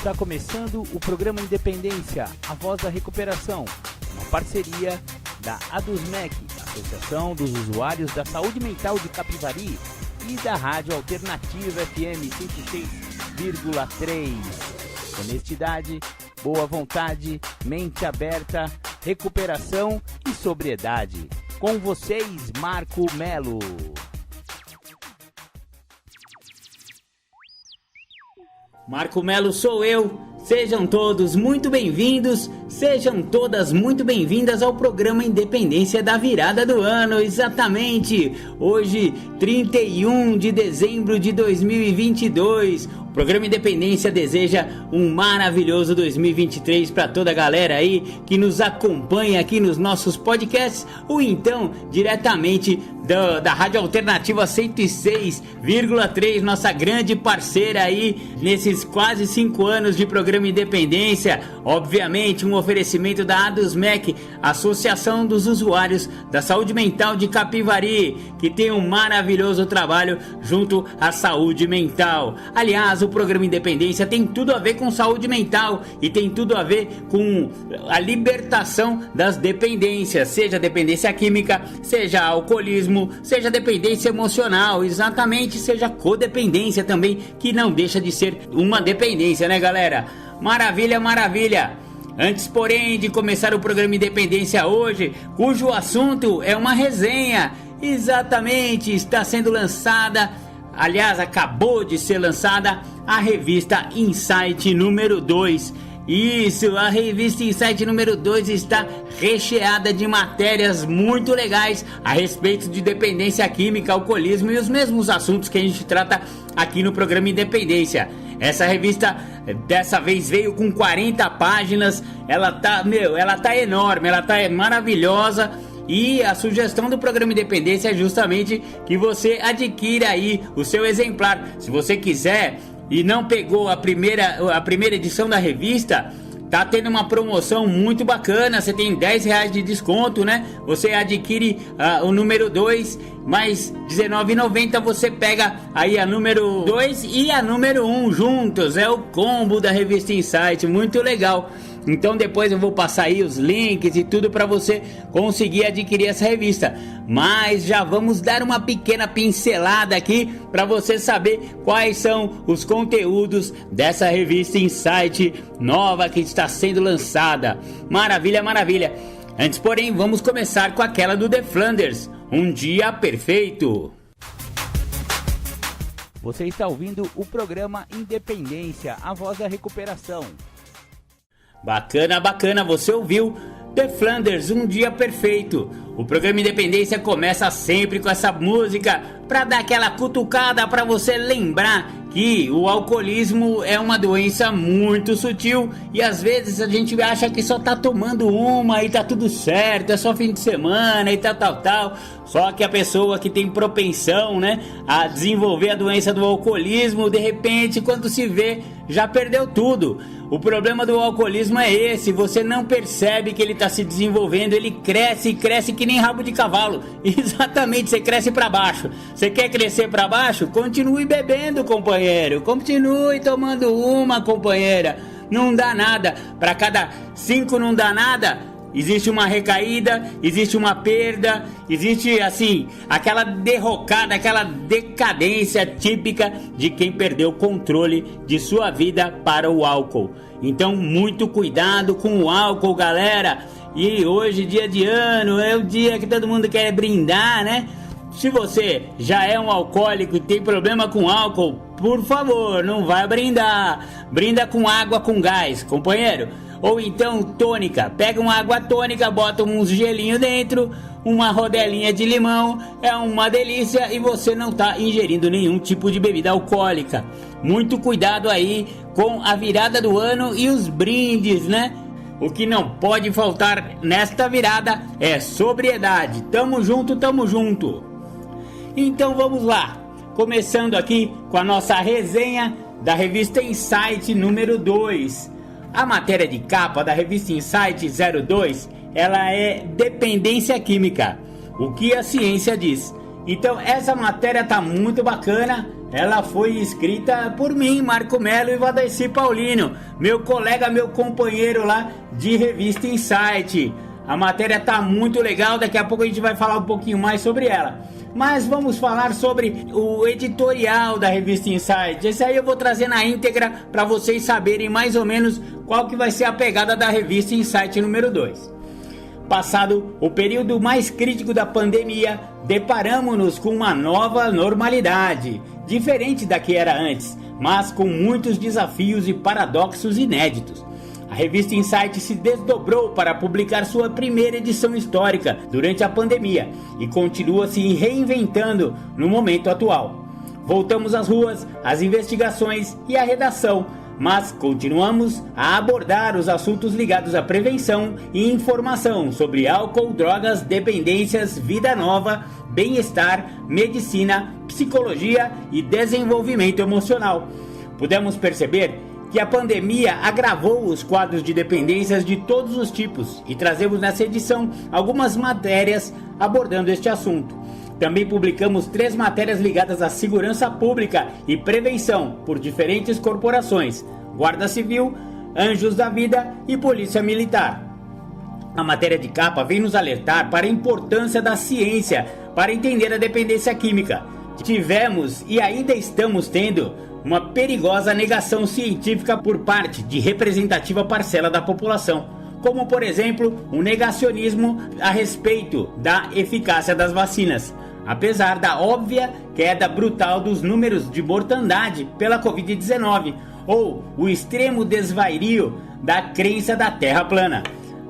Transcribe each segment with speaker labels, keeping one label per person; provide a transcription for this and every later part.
Speaker 1: Está começando o programa Independência, a voz da recuperação, uma parceria da ADUSMEC, Associação dos Usuários da Saúde Mental de Capivari, e da Rádio Alternativa FM 106,3. Honestidade, boa vontade, mente aberta, recuperação e sobriedade. Com vocês, Marco Melo.
Speaker 2: Marco Melo sou eu. Sejam todos muito bem-vindos, sejam todas muito bem-vindas ao programa Independência da virada do ano, exatamente, hoje 31 de dezembro de 2022, o programa Independência deseja um maravilhoso 2023 para toda a galera aí que nos acompanha aqui nos nossos podcasts, ou então diretamente da Rádio Alternativa 106,3, nossa grande parceira aí nesses quase 5 anos de programa Independência. Obviamente um oferecimento da ADUSMEC, Associação dos Usuários da Saúde Mental de Capivari, que tem um maravilhoso trabalho junto à saúde mental. Aliás, o programa Independência tem tudo a ver com saúde mental e tem tudo a ver com a libertação das dependências, seja dependência química, seja alcoolismo, seja dependência emocional, exatamente, seja codependência também, que não deixa de ser uma dependência, né, galera? Maravilha, maravilha! Antes, porém, de começar o programa Independência hoje, cujo assunto é uma resenha, exatamente, está sendo lançada, aliás, acabou de ser lançada a revista Insight número 2. Isso, a revista Insight número 2 está recheada de matérias muito legais a respeito de dependência química, alcoolismo e os mesmos assuntos que a gente trata aqui no programa Independência. Essa revista dessa vez veio com 40 páginas, ela tá enorme, ela tá maravilhosa. E a sugestão do programa Independência é justamente que você adquira aí o seu exemplar. Se você quiser e não pegou a primeira edição da revista, tá tendo uma promoção muito bacana, você tem R$10 de desconto, né? Você adquire o número 2, mais R$19,90 você pega aí a número 2 e a número 1 juntos, é o combo da revista Insight, muito legal. Então depois eu vou passar aí os links e tudo para você conseguir adquirir essa revista. Mas já vamos dar uma pequena pincelada aqui para você saber quais são os conteúdos dessa revista Insight nova que está sendo lançada. Maravilha, maravilha. Antes, porém, vamos começar com aquela do The Flanders, Um Dia Perfeito.
Speaker 1: Você está ouvindo o programa Independência, a voz da recuperação.
Speaker 2: Bacana, bacana, você ouviu The Flanders, Um Dia Perfeito. O programa Independência começa sempre com essa música para dar aquela cutucada, para você lembrar que o alcoolismo é uma doença muito sutil e às vezes a gente acha que só tá tomando uma e tá tudo certo, é só fim de semana e tal. Só que a pessoa que tem propensão, né, a desenvolver a doença do alcoolismo, de repente, quando se vê, já perdeu tudo. O problema do alcoolismo é esse, você não percebe que ele está se desenvolvendo, ele cresce que nem rabo de cavalo. Exatamente, você cresce para baixo. Você quer crescer para baixo? Continue bebendo, companheiro. Continue tomando uma, companheira. Não dá nada. Para cada 5 não dá nada, existe uma recaída, existe uma perda, existe assim, aquela derrocada, aquela decadência típica de quem perdeu o controle de sua vida para o álcool. Então, muito cuidado com o álcool, galera. E hoje, dia de ano, é o dia que todo mundo quer brindar, né? Se você já é um alcoólico e tem problema com álcool, por favor, não vai brindar. Brinda com água com gás, companheiro. Ou então tônica, pega uma água tônica, bota uns gelinho dentro, uma rodelinha de limão, é uma delícia e você não está ingerindo nenhum tipo de bebida alcoólica. Muito cuidado aí com a virada do ano e os brindes, né? O que não pode faltar nesta virada é sobriedade. Tamo junto, tamo junto. Então vamos lá, começando aqui com a nossa resenha da revista Insight número 2. A matéria de capa da revista Insight 02, ela é dependência química. O que a ciência diz? Então essa matéria tá muito bacana. Ela foi escrita por mim, Marco Melo e Vadeci Paulino, meu colega, meu companheiro lá de Revista Insight. A matéria tá muito legal, daqui a pouco a gente vai falar um pouquinho mais sobre ela. Mas vamos falar sobre o editorial da Revista Insight. Esse aí eu vou trazer na íntegra para vocês saberem mais ou menos qual que vai ser a pegada da Revista Insight número 2. Passado o período mais crítico da pandemia, deparamos-nos com uma nova normalidade, diferente da que era antes, mas com muitos desafios e paradoxos inéditos. A revista Insight se desdobrou para publicar sua primeira edição histórica durante a pandemia e continua se reinventando no momento atual. Voltamos às ruas, às investigações e à redação, mas continuamos a abordar os assuntos ligados à prevenção e informação sobre álcool, drogas, dependências, vida nova, bem-estar, medicina, psicologia e desenvolvimento emocional. Pudemos perceber que a pandemia agravou os quadros de dependências de todos os tipos e trazemos nessa edição algumas matérias abordando este assunto. Também publicamos 3 matérias ligadas à segurança pública e prevenção por diferentes corporações, Guarda Civil, Anjos da Vida e Polícia Militar. A matéria de capa vem nos alertar para a importância da ciência para entender a dependência química. Tivemos e ainda estamos tendo uma perigosa negação científica por parte de representativa parcela da população, como por exemplo o negacionismo a respeito da eficácia das vacinas, apesar da óbvia queda brutal dos números de mortandade pela Covid-19 ou o extremo desvario da crença da Terra plana.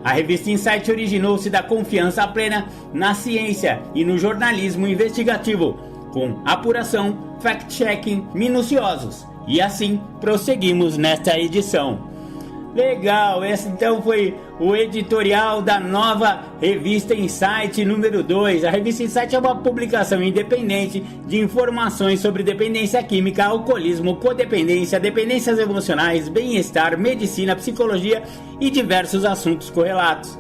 Speaker 2: A revista Insight originou-se da confiança plena na ciência e no jornalismo investigativo, com apuração, fact-checking minuciosos. E assim prosseguimos nesta edição. Legal, esse então foi o editorial da nova Revista Insight número 2. A Revista Insight é uma publicação independente de informações sobre dependência química, alcoolismo, codependência, dependências emocionais, bem-estar, medicina, psicologia e diversos assuntos correlatos.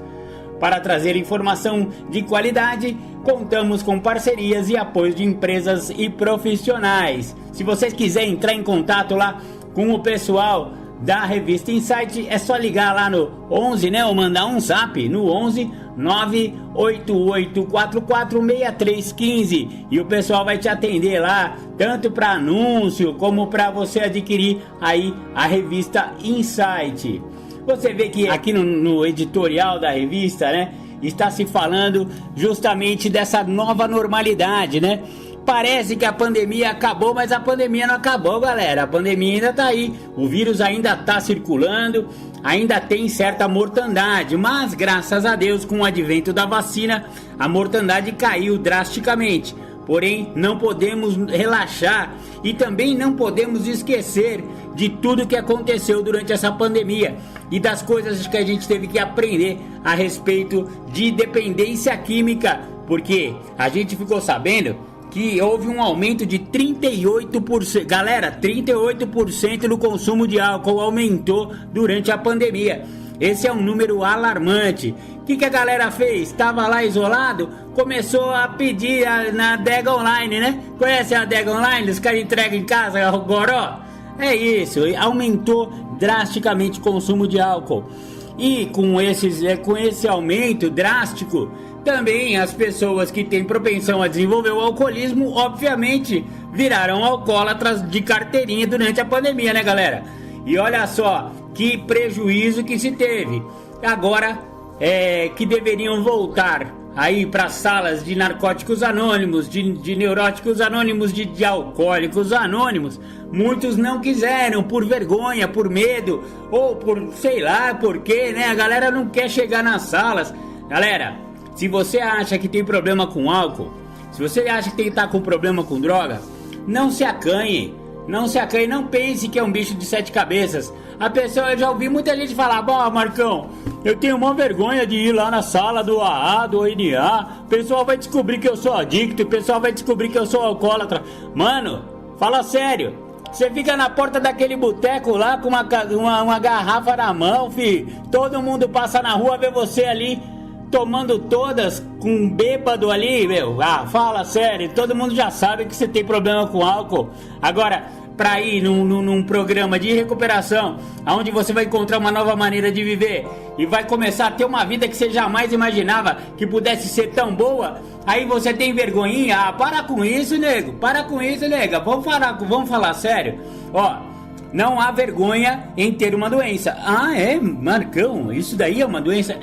Speaker 2: Para trazer informação de qualidade, contamos com parcerias e apoio de empresas e profissionais. Se vocês quiserem entrar em contato lá com o pessoal da Revista Insight, é só ligar lá no 11, né, ou mandar um zap no 11 988446315 e o pessoal vai te atender lá, tanto para anúncio como para você adquirir aí a Revista Insight. Você vê que aqui no editorial da revista, né, está se falando justamente dessa nova normalidade, né? Parece que a pandemia acabou, mas a pandemia não acabou, galera. A pandemia ainda tá aí, o vírus ainda tá circulando, ainda tem certa mortandade, mas graças a Deus, com o advento da vacina, a mortandade caiu drasticamente. Porém, não podemos relaxar e também não podemos esquecer de tudo que aconteceu durante essa pandemia e das coisas que a gente teve que aprender a respeito de dependência química, porque a gente ficou sabendo que houve um aumento de 38%, galera, 38% no consumo de álcool aumentou durante a pandemia. Esse é um número alarmante. O que a galera fez? Estava lá isolado, começou a pedir na Adega Online, né? Conhece a Adega Online? Os caras entregam em casa, o goró? É isso, aumentou drasticamente o consumo de álcool. E com esse aumento drástico, também as pessoas que têm propensão a desenvolver o alcoolismo, obviamente, viraram alcoólatras de carteirinha durante a pandemia, né, galera? E olha só que prejuízo que se teve. Agora que deveriam voltar aí para salas de narcóticos anônimos, de neuróticos anônimos, de alcoólicos anônimos, muitos não quiseram por vergonha, por medo ou por sei lá por quê, né? A galera não quer chegar nas salas. Galera, se você acha que tem problema com álcool, se você acha que está com problema com droga, não se acanhe. Não se acanhe, não pense que é um bicho de 7 cabeças. A pessoa, eu já ouvi muita gente falar: "Bom, Marcão, eu tenho uma vergonha de ir lá na sala do AA, do ONA. O pessoal vai descobrir que eu sou adicto, o pessoal vai descobrir que eu sou alcoólatra." Mano, fala sério. Você fica na porta daquele boteco lá com uma garrafa na mão, filho. Todo mundo passa na rua, vê você ali tomando todas com um bêbado ali, meu. Ah, fala sério, todo mundo já sabe que você tem problema com álcool. Agora, pra ir num programa de recuperação, onde você vai encontrar uma nova maneira de viver e vai começar a ter uma vida que você jamais imaginava que pudesse ser tão boa, aí você tem vergonhinha? Ah, para com isso, nego, para com isso, nega, vamos falar sério. Ó, não há vergonha em ter uma doença. Ah, é, Marcão, isso daí é uma doença?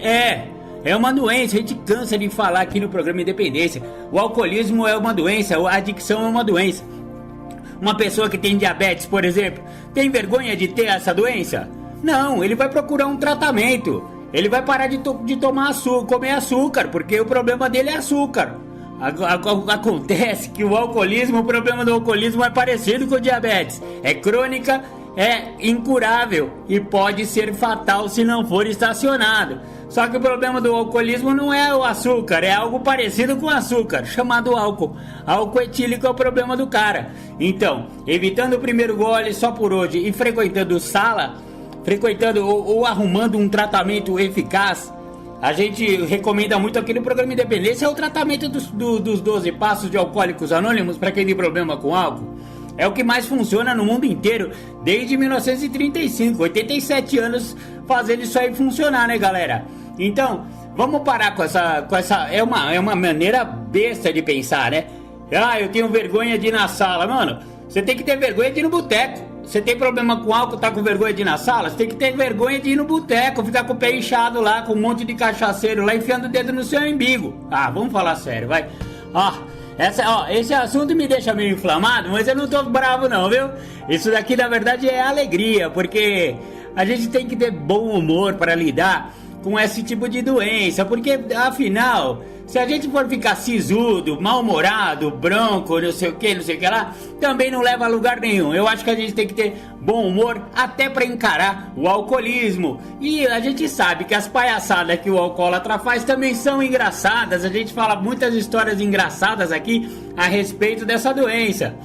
Speaker 2: É uma doença, a gente cansa de falar aqui no programa Independência. O alcoolismo é uma doença, a adicção é uma doença. Uma pessoa que tem diabetes, por exemplo, tem vergonha de ter essa doença? Não, ele vai procurar um tratamento. Ele vai parar de tomar açúcar, comer açúcar, porque o problema dele é açúcar. Acontece que o problema do alcoolismo é parecido com o diabetes. É crônica, é incurável e pode ser fatal se não for estacionado. Só que o problema do alcoolismo não é o açúcar, é algo parecido com açúcar, chamado álcool. Álcool etílico é o problema do cara. Então, evitando o primeiro gole só por hoje e frequentando sala, ou arrumando um tratamento eficaz, a gente recomenda muito aqui no programa Independência, é o tratamento dos 12 passos de Alcoólicos Anônimos para quem tem problema com álcool. É o que mais funciona no mundo inteiro desde 1935, 87 anos fazendo isso aí funcionar, né, galera? Então, vamos parar com essa é uma maneira besta de pensar, né? Ah, eu tenho vergonha de ir na sala. Mano, você tem que ter vergonha de ir no boteco. Você tem problema com álcool, tá com vergonha de ir na sala? Você tem que ter vergonha de ir no boteco, ficar com o pé inchado lá, com um monte de cachaceiro lá, enfiando o dedo no seu umbigo. Ah, vamos falar sério, vai. Esse assunto me deixa meio inflamado, mas eu não tô bravo não, viu? Isso daqui na verdade é alegria, porque a gente tem que ter bom humor para lidar com esse tipo de doença, porque afinal, se a gente for ficar sisudo, mal-humorado, bronco, não sei o que lá, também não leva a lugar nenhum. Eu acho que a gente tem que ter bom humor até para encarar o alcoolismo. E a gente sabe que as palhaçadas que o alcoólatra faz também são engraçadas. A gente fala muitas histórias engraçadas aqui a respeito dessa doença.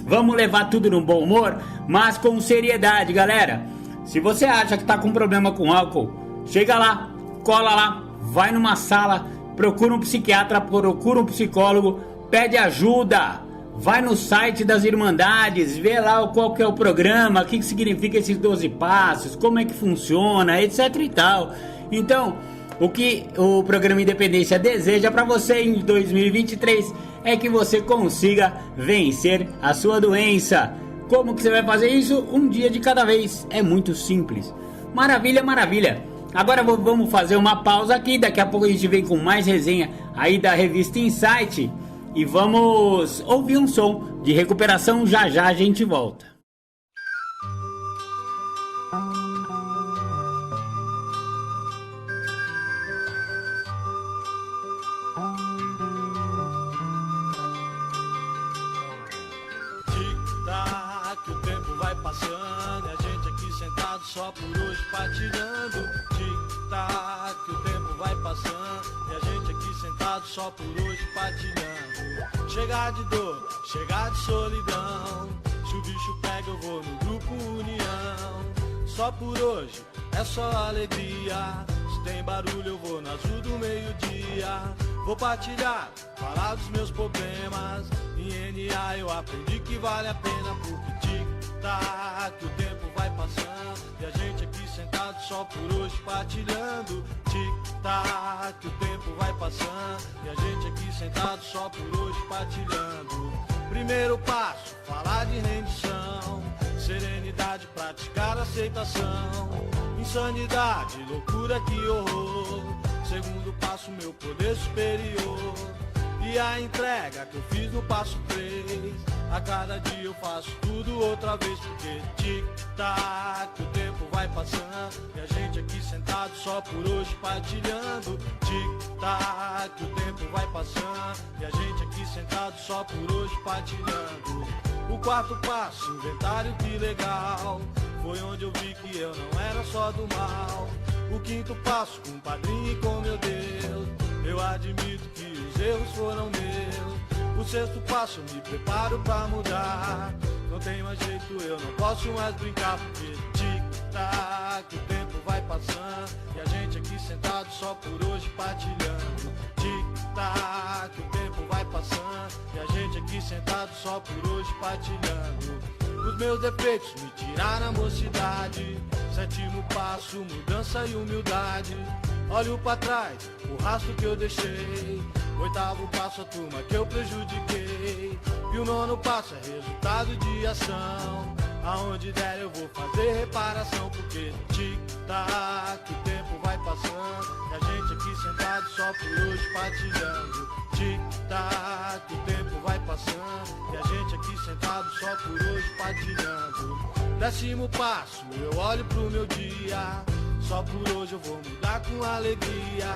Speaker 2: Vamos levar tudo no bom humor, mas com seriedade, galera. Se você acha que tá com problema com álcool, chega lá, cola lá, vai numa sala, procura um psiquiatra, procura um psicólogo, pede ajuda, vai no site das Irmandades, vê lá qual que é o programa, o que significa esses 12 passos, como é que funciona, etc e tal. Então, o que o programa Independência deseja para você em 2023 é que você consiga vencer a sua doença. Como que você vai fazer isso? Um dia de cada vez, é muito simples. Maravilha, maravilha. Agora vamos fazer uma pausa aqui, daqui a pouco a gente vem com mais resenha aí da revista Insight e vamos ouvir um som de recuperação, já a gente volta.
Speaker 3: Tic-tac, o tempo vai passando e a gente aqui sentado só por hoje partilhando. Tic-tac, o tempo vai passando e a gente aqui sentado só por hoje partilhando. Chegar de dor, chegar de solidão, se o bicho pega eu vou no grupo União. Só por hoje é só alegria, se tem barulho eu vou na azul do meio-dia. Vou partilhar, falar dos meus problemas, em NA eu aprendi que vale a pena, porque tic-tac, o tempo vai passando e a gente aqui sentado só por hoje partilhando. Tic-tac, o tempo vai passando e a gente aqui sentado só por hoje partilhando. Primeiro passo, falar de rendição, serenidade, praticar aceitação. Insanidade, loucura, que horror. Segundo passo, meu poder superior. E a entrega que eu fiz no passo 3, a cada dia eu faço tudo outra vez, porque tic-tac, o tempo vai passando e a gente aqui sentado só por hoje partilhando. Tic-tac, o tempo vai passando e a gente aqui sentado só por hoje partilhando. O quarto passo, inventário, que legal, foi onde eu vi que eu não era só do mal. O quinto passo, com o padrinho e com meu Deus, eu admito que os erros foram meus. O sexto passo, eu me preparo pra mudar. Não tem mais jeito, eu não posso mais brincar, porque tic-tac, o tempo vai passando e a gente aqui sentado só por hoje partilhando. Tic-tac, tic-tac, o tempo vai passando e a gente aqui sentado só por hoje partilhando. Os meus defeitos me tiraram a mocidade. Sétimo passo, mudança e humildade. Olho pra trás, o rastro que eu deixei. Oitavo passo, a turma que eu prejudiquei. E o nono passo é resultado de ação. Aonde der eu vou fazer reparação. Porque tic-tac, o tempo vai passando e a gente aqui sentado só por hoje partilhando. Tic-tac, o tempo vai passando e a gente aqui sentado só por hoje partilhando. 10º passo, eu olho pro meu dia. Só por hoje eu vou mudar com alegria.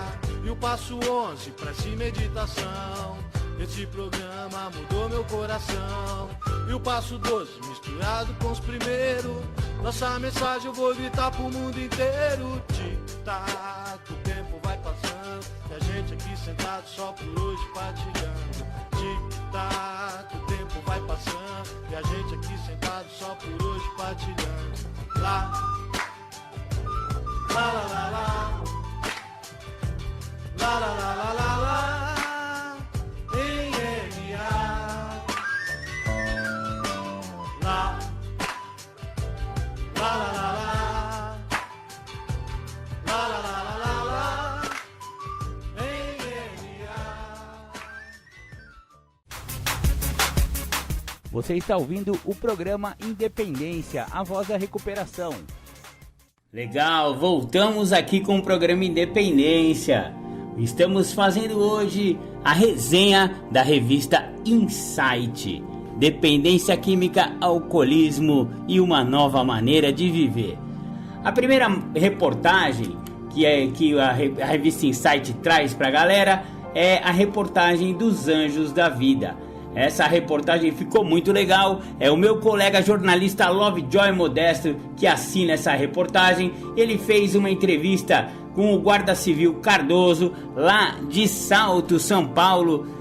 Speaker 3: E o passo 11, prece e meditação. Esse programa mudou meu coração. E o passo 12, misturado com os primeiros. Nossa mensagem eu vou gritar pro mundo inteiro. Tic-tac, o tempo vai passando e a gente aqui sentado só por hoje partilhando. Tic-tac, o tempo vai passando e a gente aqui sentado só por hoje partilhando. Lá, lá, lá, lá, lá. Lá, lá, lá, lá, lá, lá. Em M.A. Lá, lá, lá, lá, lá. Lá, lá, lá, lá, lá, lá. Em M.A.
Speaker 1: Você está ouvindo o programa Independência, a voz da recuperação.
Speaker 2: Legal, voltamos aqui com o programa Independência. Estamos fazendo hoje a resenha da revista Insight, Dependência Química, Alcoolismo e uma Nova Maneira de Viver. A primeira reportagem que a revista Insight traz para a galera é a reportagem dos Anjos da Vida. Essa reportagem ficou muito legal. É o meu colega jornalista Lovejoy Modesto que assina essa reportagem. Ele fez uma entrevista com o guarda civil Cardoso lá de Salto, São Paulo.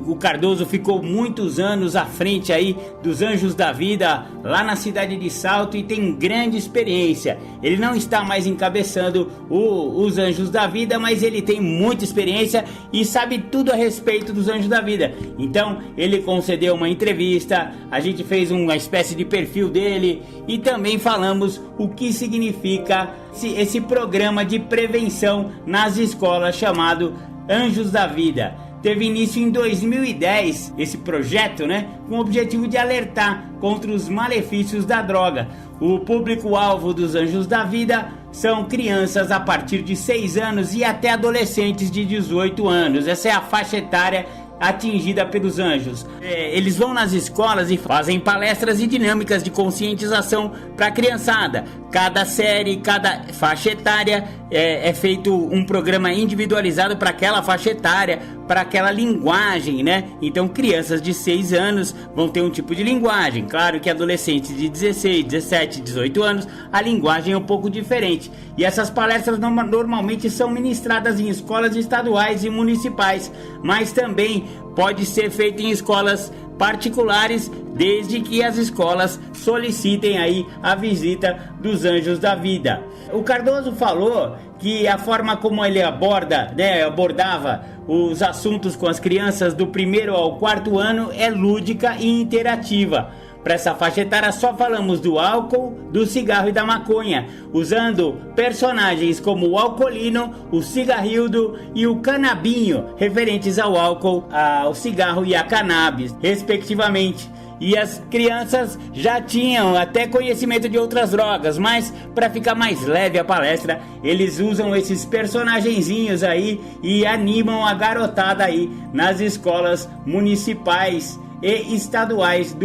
Speaker 2: O Cardoso ficou muitos anos à frente aí dos Anjos da Vida lá na cidade de Salto e tem grande experiência. Ele não está mais encabeçando os Anjos da Vida, mas ele tem muita experiência e sabe tudo a respeito dos Anjos da Vida. Então ele concedeu uma entrevista, a gente fez uma espécie de perfil dele e também falamos o que significa esse programa de prevenção nas escolas chamado Anjos da Vida. Teve início em 2010 esse projeto, com o objetivo de alertar contra os malefícios da droga. O público-alvo dos Anjos da Vida são crianças a partir de 6 anos e até adolescentes de 18 anos. Essa é a faixa etária atingida pelos Anjos. Eles vão nas escolas e fazem palestras e dinâmicas de conscientização para a criançada. Cada série, cada faixa etária é feito um programa individualizado para aquela faixa etária, para aquela linguagem, Então crianças de 6 anos vão ter um tipo de linguagem. Claro que adolescentes de 16, 17, 18 anos, a linguagem é um pouco diferente. E essas palestras normalmente são ministradas em escolas estaduais e municipais, mas também pode ser feito em escolas particulares, desde que as escolas solicitem aí a visita dos Anjos da Vida. O Cardoso falou que a forma como ele abordava os assuntos com as crianças do 1º ao 4º ano é lúdica e interativa. Para essa faixa etária só falamos do álcool, do cigarro e da maconha, usando personagens como o Alcolino, o Cigarrildo e o Canabinho, referentes ao álcool, ao cigarro e a cannabis, respectivamente. E as crianças já tinham até conhecimento de outras drogas, mas para ficar mais leve a palestra, eles usam esses personagenzinhos aí e animam a garotada aí nas escolas municipais e estaduais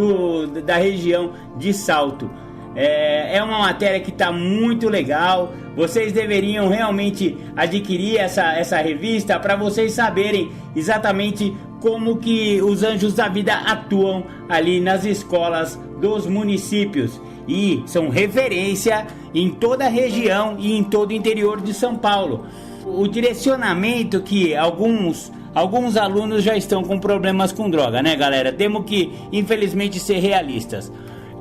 Speaker 2: da região de Salto. É uma matéria que está muito legal. Vocês deveriam realmente adquirir essa revista para vocês saberem exatamente como que os Anjos da Vida atuam ali nas escolas dos municípios e são referência em toda a região e em todo o interior de São Paulo. O direcionamento que alguns alunos já estão com problemas com droga, galera? Temos que, infelizmente, ser realistas.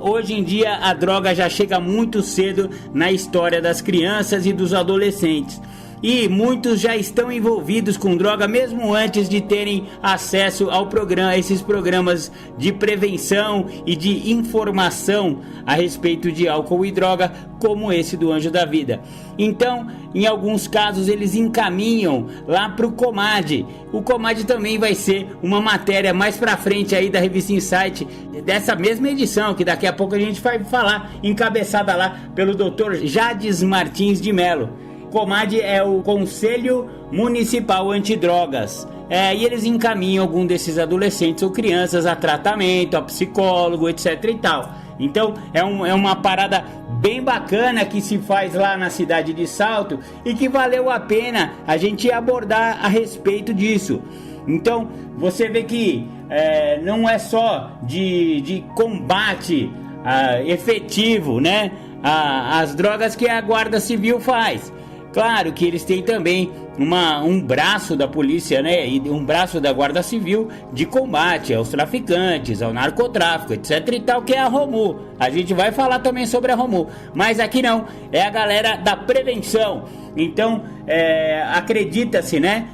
Speaker 2: Hoje em dia, a droga já chega muito cedo na história das crianças e dos adolescentes. e muitos já estão envolvidos com droga mesmo antes de terem acesso ao programa, esses programas de prevenção e de informação a respeito de álcool e droga, como esse do Anjo da Vida. Então, em alguns casos eles encaminham lá para o Comad. O Comad também vai ser uma matéria mais para frente aí da revista Insight, dessa mesma edição, que daqui a pouco a gente vai falar, encabeçada lá pelo Dr. Jades Martins de Mello. Comad é o Conselho Municipal Antidrogas. E eles encaminham algum desses adolescentes ou crianças a tratamento, a psicólogo, etc e tal. Então é uma parada bem bacana que se faz lá na cidade de Salto e que valeu a pena a gente abordar a respeito disso. Então você vê que não é só de combate efetivo, né, as drogas que a Guarda Civil faz. Claro que eles têm também um braço da polícia, né, e um braço da Guarda Civil de combate aos traficantes, ao narcotráfico, etc e tal, que é a Romu. A gente vai falar também sobre a Romu, mas aqui não, é a galera da prevenção. Então, acredita-se, né,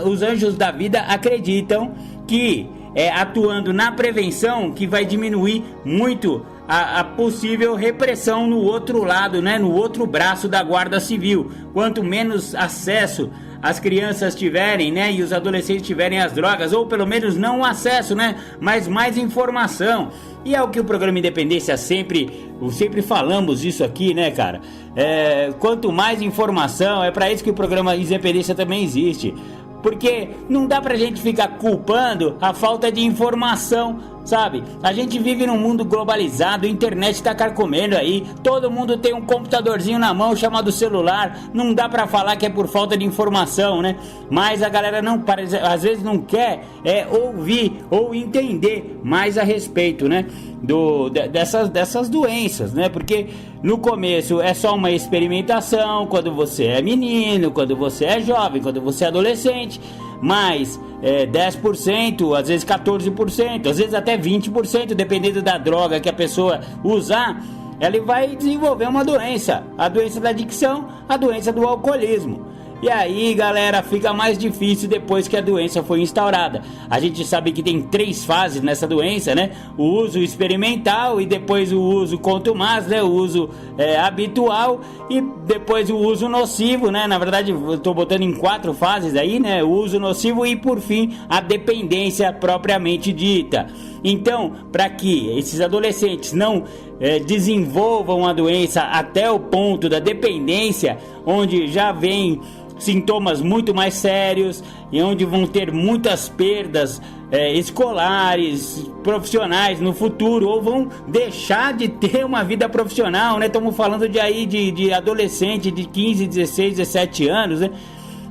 Speaker 2: os Anjos da Vida acreditam que atuando na prevenção que vai diminuir muito a possível repressão no outro lado, né, no outro braço da Guarda Civil. Quanto menos acesso as crianças tiverem, né, e os adolescentes tiverem às drogas, ou pelo menos não acesso, né, mas mais informação. E é o que o programa Independência sempre falamos isso aqui, né, cara? Quanto mais informação, é para isso que o programa Independência também existe. Porque não dá pra gente ficar culpando a falta de informação, sabe? A gente vive num mundo globalizado, a internet tá carcomendo aí, todo mundo tem um computadorzinho na mão chamado celular, não dá pra falar que é por falta de informação, né? Mas a galera às vezes não quer ouvir ou entender mais a respeito, né? Dessas doenças, né? Porque no começo é só uma experimentação, quando você é menino, quando você é jovem, quando você é adolescente, mas 10%, às vezes 14%, às vezes até 20%, dependendo da droga que a pessoa usar, ela vai desenvolver uma doença, a doença da adicção, a doença do alcoolismo. E aí, galera, fica mais difícil depois que a doença foi instaurada. A gente sabe que tem 3 fases nessa doença, né? O uso experimental, e depois o uso contumaz, né? O uso habitual, e depois o uso nocivo, né? Na verdade, eu tô botando em 4 fases aí, né? O uso nocivo e, por fim, a dependência propriamente dita. Então, para que esses adolescentes não desenvolvam a doença até o ponto da dependência, onde já vem sintomas muito mais sérios e onde vão ter muitas perdas escolares, profissionais no futuro, ou vão deixar de ter uma vida profissional, né? Estamos falando de adolescente de 15, 16, 17 anos, né?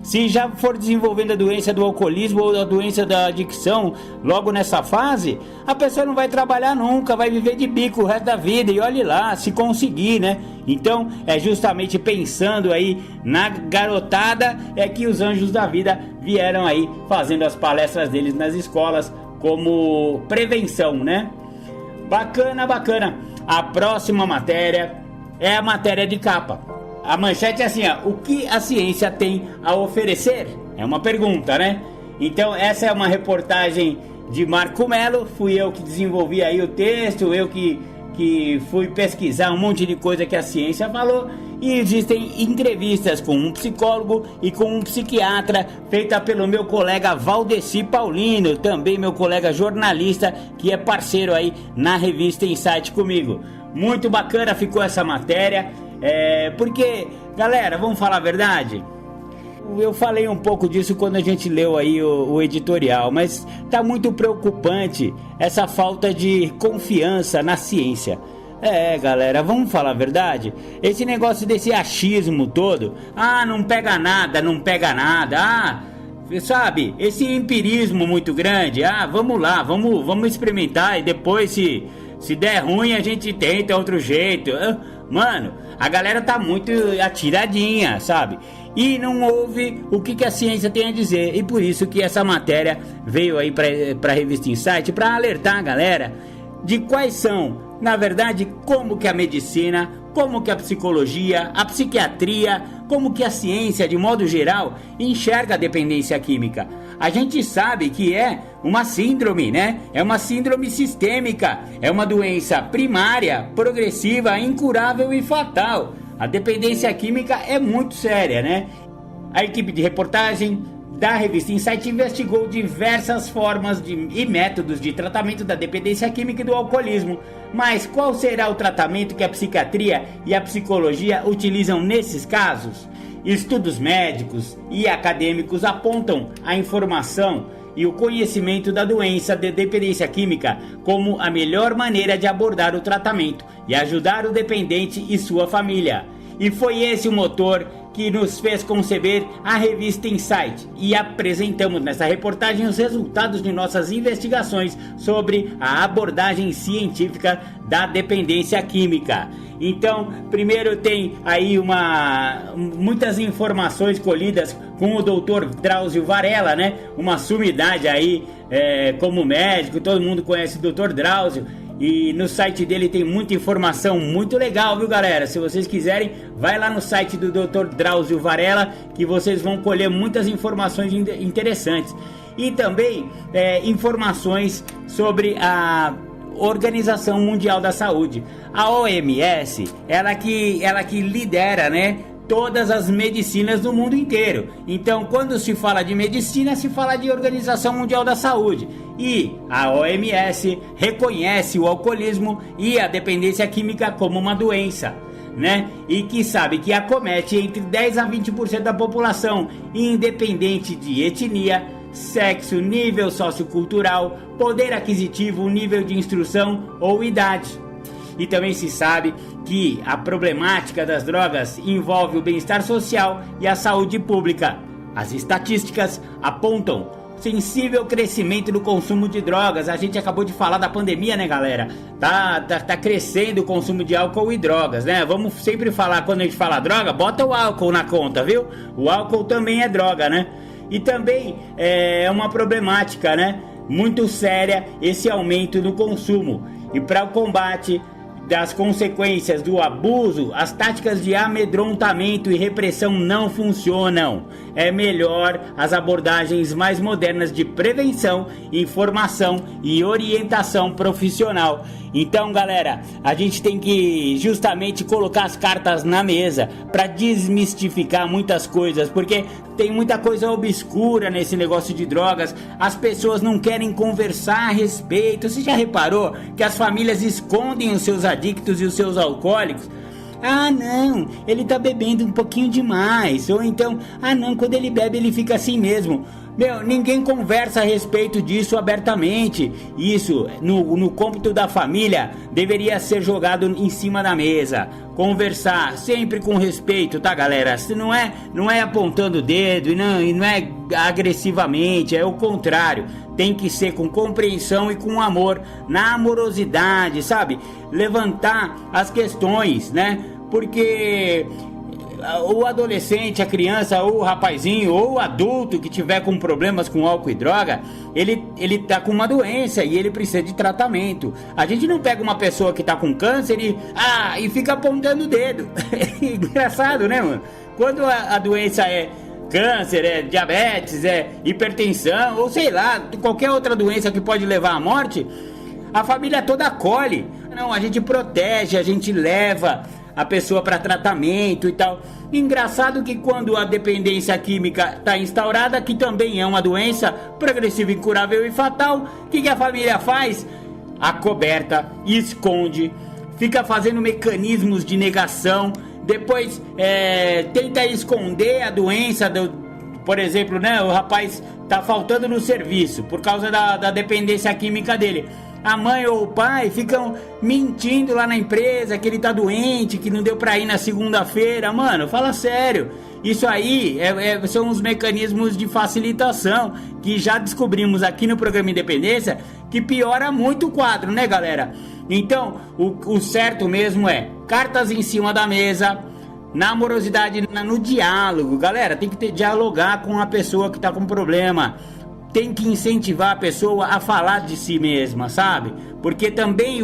Speaker 2: Se já for desenvolvendo a doença do alcoolismo ou a doença da adicção logo nessa fase, a pessoa não vai trabalhar nunca, vai viver de bico o resto da vida, e olhe lá, se conseguir, né? Então, é justamente pensando aí na garotada que os Anjos da Vida vieram aí fazendo as palestras deles nas escolas como prevenção, né? Bacana, bacana. A próxima matéria é a matéria de capa. A manchete é assim, ó: o que a ciência tem a oferecer? É uma pergunta, né? Então essa é uma reportagem de Marco Mello. Fui eu que desenvolvi aí o texto, eu que fui pesquisar um monte de coisa que a ciência falou. E existem entrevistas com um psicólogo e com um psiquiatra, feita pelo meu colega Valdeci Paulino, também meu colega jornalista, que é parceiro aí na revista Insight comigo. Muito bacana ficou essa matéria. Porque, galera, vamos falar a verdade? Eu falei um pouco disso quando a gente leu aí o editorial, mas tá muito preocupante essa falta de confiança na ciência. Galera, vamos falar a verdade? Esse negócio desse achismo todo, não pega nada, sabe? Esse empirismo muito grande, vamos lá, vamos experimentar, e depois se der ruim a gente tenta outro jeito. Mano, a galera tá muito atiradinha, sabe? E não ouve o que a ciência tem a dizer. E por isso que essa matéria veio aí pra revista Insight, pra alertar a galera de quais são na verdade, como que a medicina, como que a psicologia, a psiquiatria, como que a ciência, de modo geral, enxerga a dependência química. A gente sabe que é uma síndrome, né? É uma síndrome sistêmica, é uma doença primária, progressiva, incurável e fatal. A dependência química é muito séria, né? A equipe de reportagem da revista Insight investigou diversas formas e métodos de tratamento da dependência química e do alcoolismo. Mas qual será o tratamento que a psiquiatria e a psicologia utilizam nesses casos? Estudos médicos e acadêmicos apontam a informação e o conhecimento da doença de dependência química como a melhor maneira de abordar o tratamento e ajudar o dependente e sua família. E foi esse o motor que nos fez conceber a revista Insight, e apresentamos nessa reportagem os resultados de nossas investigações sobre a abordagem científica da dependência química. Então, primeiro tem aí muitas informações colhidas com o Dr. Drauzio Varela, né? Uma sumidade aí como médico, todo mundo conhece o Dr. Drauzio. E no site dele tem muita informação muito legal, viu, galera? Se vocês quiserem, vai lá no site do Dr. Drauzio Varela, que vocês vão colher muitas informações interessantes. E também informações sobre a Organização Mundial da Saúde. A OMS, ela que lidera, né, todas as medicinas do mundo inteiro. Então, quando se fala de medicina, se fala de Organização Mundial da Saúde. E a OMS reconhece o alcoolismo e a dependência química como uma doença, né? E que sabe que acomete entre 10 a 20% da população, independente de etnia, sexo, nível sociocultural, poder aquisitivo, nível de instrução ou idade. E também se sabe que a problemática das drogas envolve o bem-estar social e a saúde pública. As estatísticas apontam sensível crescimento do consumo de drogas. A gente acabou de falar da pandemia, né, galera? Tá crescendo o consumo de álcool e drogas, né? Vamos sempre falar, quando a gente fala droga, bota o álcool na conta, viu? O álcool também é droga, né? E também é uma problemática, né, muito séria esse aumento do consumo. E para o combate das consequências do abuso, as táticas de amedrontamento e repressão não funcionam. É melhor as abordagens mais modernas de prevenção, informação e orientação profissional. Então, galera, a gente tem que justamente colocar as cartas na mesa para desmistificar muitas coisas, porque tem muita coisa obscura nesse negócio de drogas. As pessoas não querem conversar a respeito. Você já reparou que as famílias escondem os seus adictos e os seus alcoólicos? Ah, não, ele tá bebendo um pouquinho demais. Ou então, ah não, quando ele bebe ele fica assim mesmo. Meu, ninguém conversa a respeito disso abertamente. Isso, no cômputo da família, deveria ser jogado em cima da mesa. Conversar, sempre com respeito, tá, galera? Se não é apontando o dedo e não é agressivamente, é o contrário. Tem que ser com compreensão e com amor, na amorosidade, sabe? Levantar as questões, né? Porque o adolescente, a criança, ou o rapazinho, ou o adulto que tiver com problemas com álcool e droga, ele tá com uma doença e ele precisa de tratamento. A gente não pega uma pessoa que tá com câncer e fica apontando o dedo. Engraçado, né, mano? Quando a doença é câncer, é diabetes, é hipertensão, ou sei lá, qualquer outra doença que pode levar à morte, a família toda acolhe. Não, a gente protege, a gente leva a pessoa para tratamento e tal. Engraçado que quando a dependência química está instaurada, que também é uma doença progressiva, incurável e fatal, o que a família faz? Acoberta, esconde, fica fazendo mecanismos de negação. Depois tenta esconder a doença, por exemplo, né? O rapaz tá faltando no serviço por causa da dependência química dele. A mãe ou o pai ficam mentindo lá na empresa que ele tá doente, que não deu pra ir na segunda-feira. Mano, fala sério. Isso aí são os mecanismos de facilitação que já descobrimos aqui no programa Independência, que piora muito o quadro, né, galera? Então, o certo mesmo é cartas em cima da mesa, na amorosidade, no diálogo. Galera, tem que dialogar com a pessoa que tá com problema. tem que incentivar a pessoa a falar de si mesma, sabe? Porque também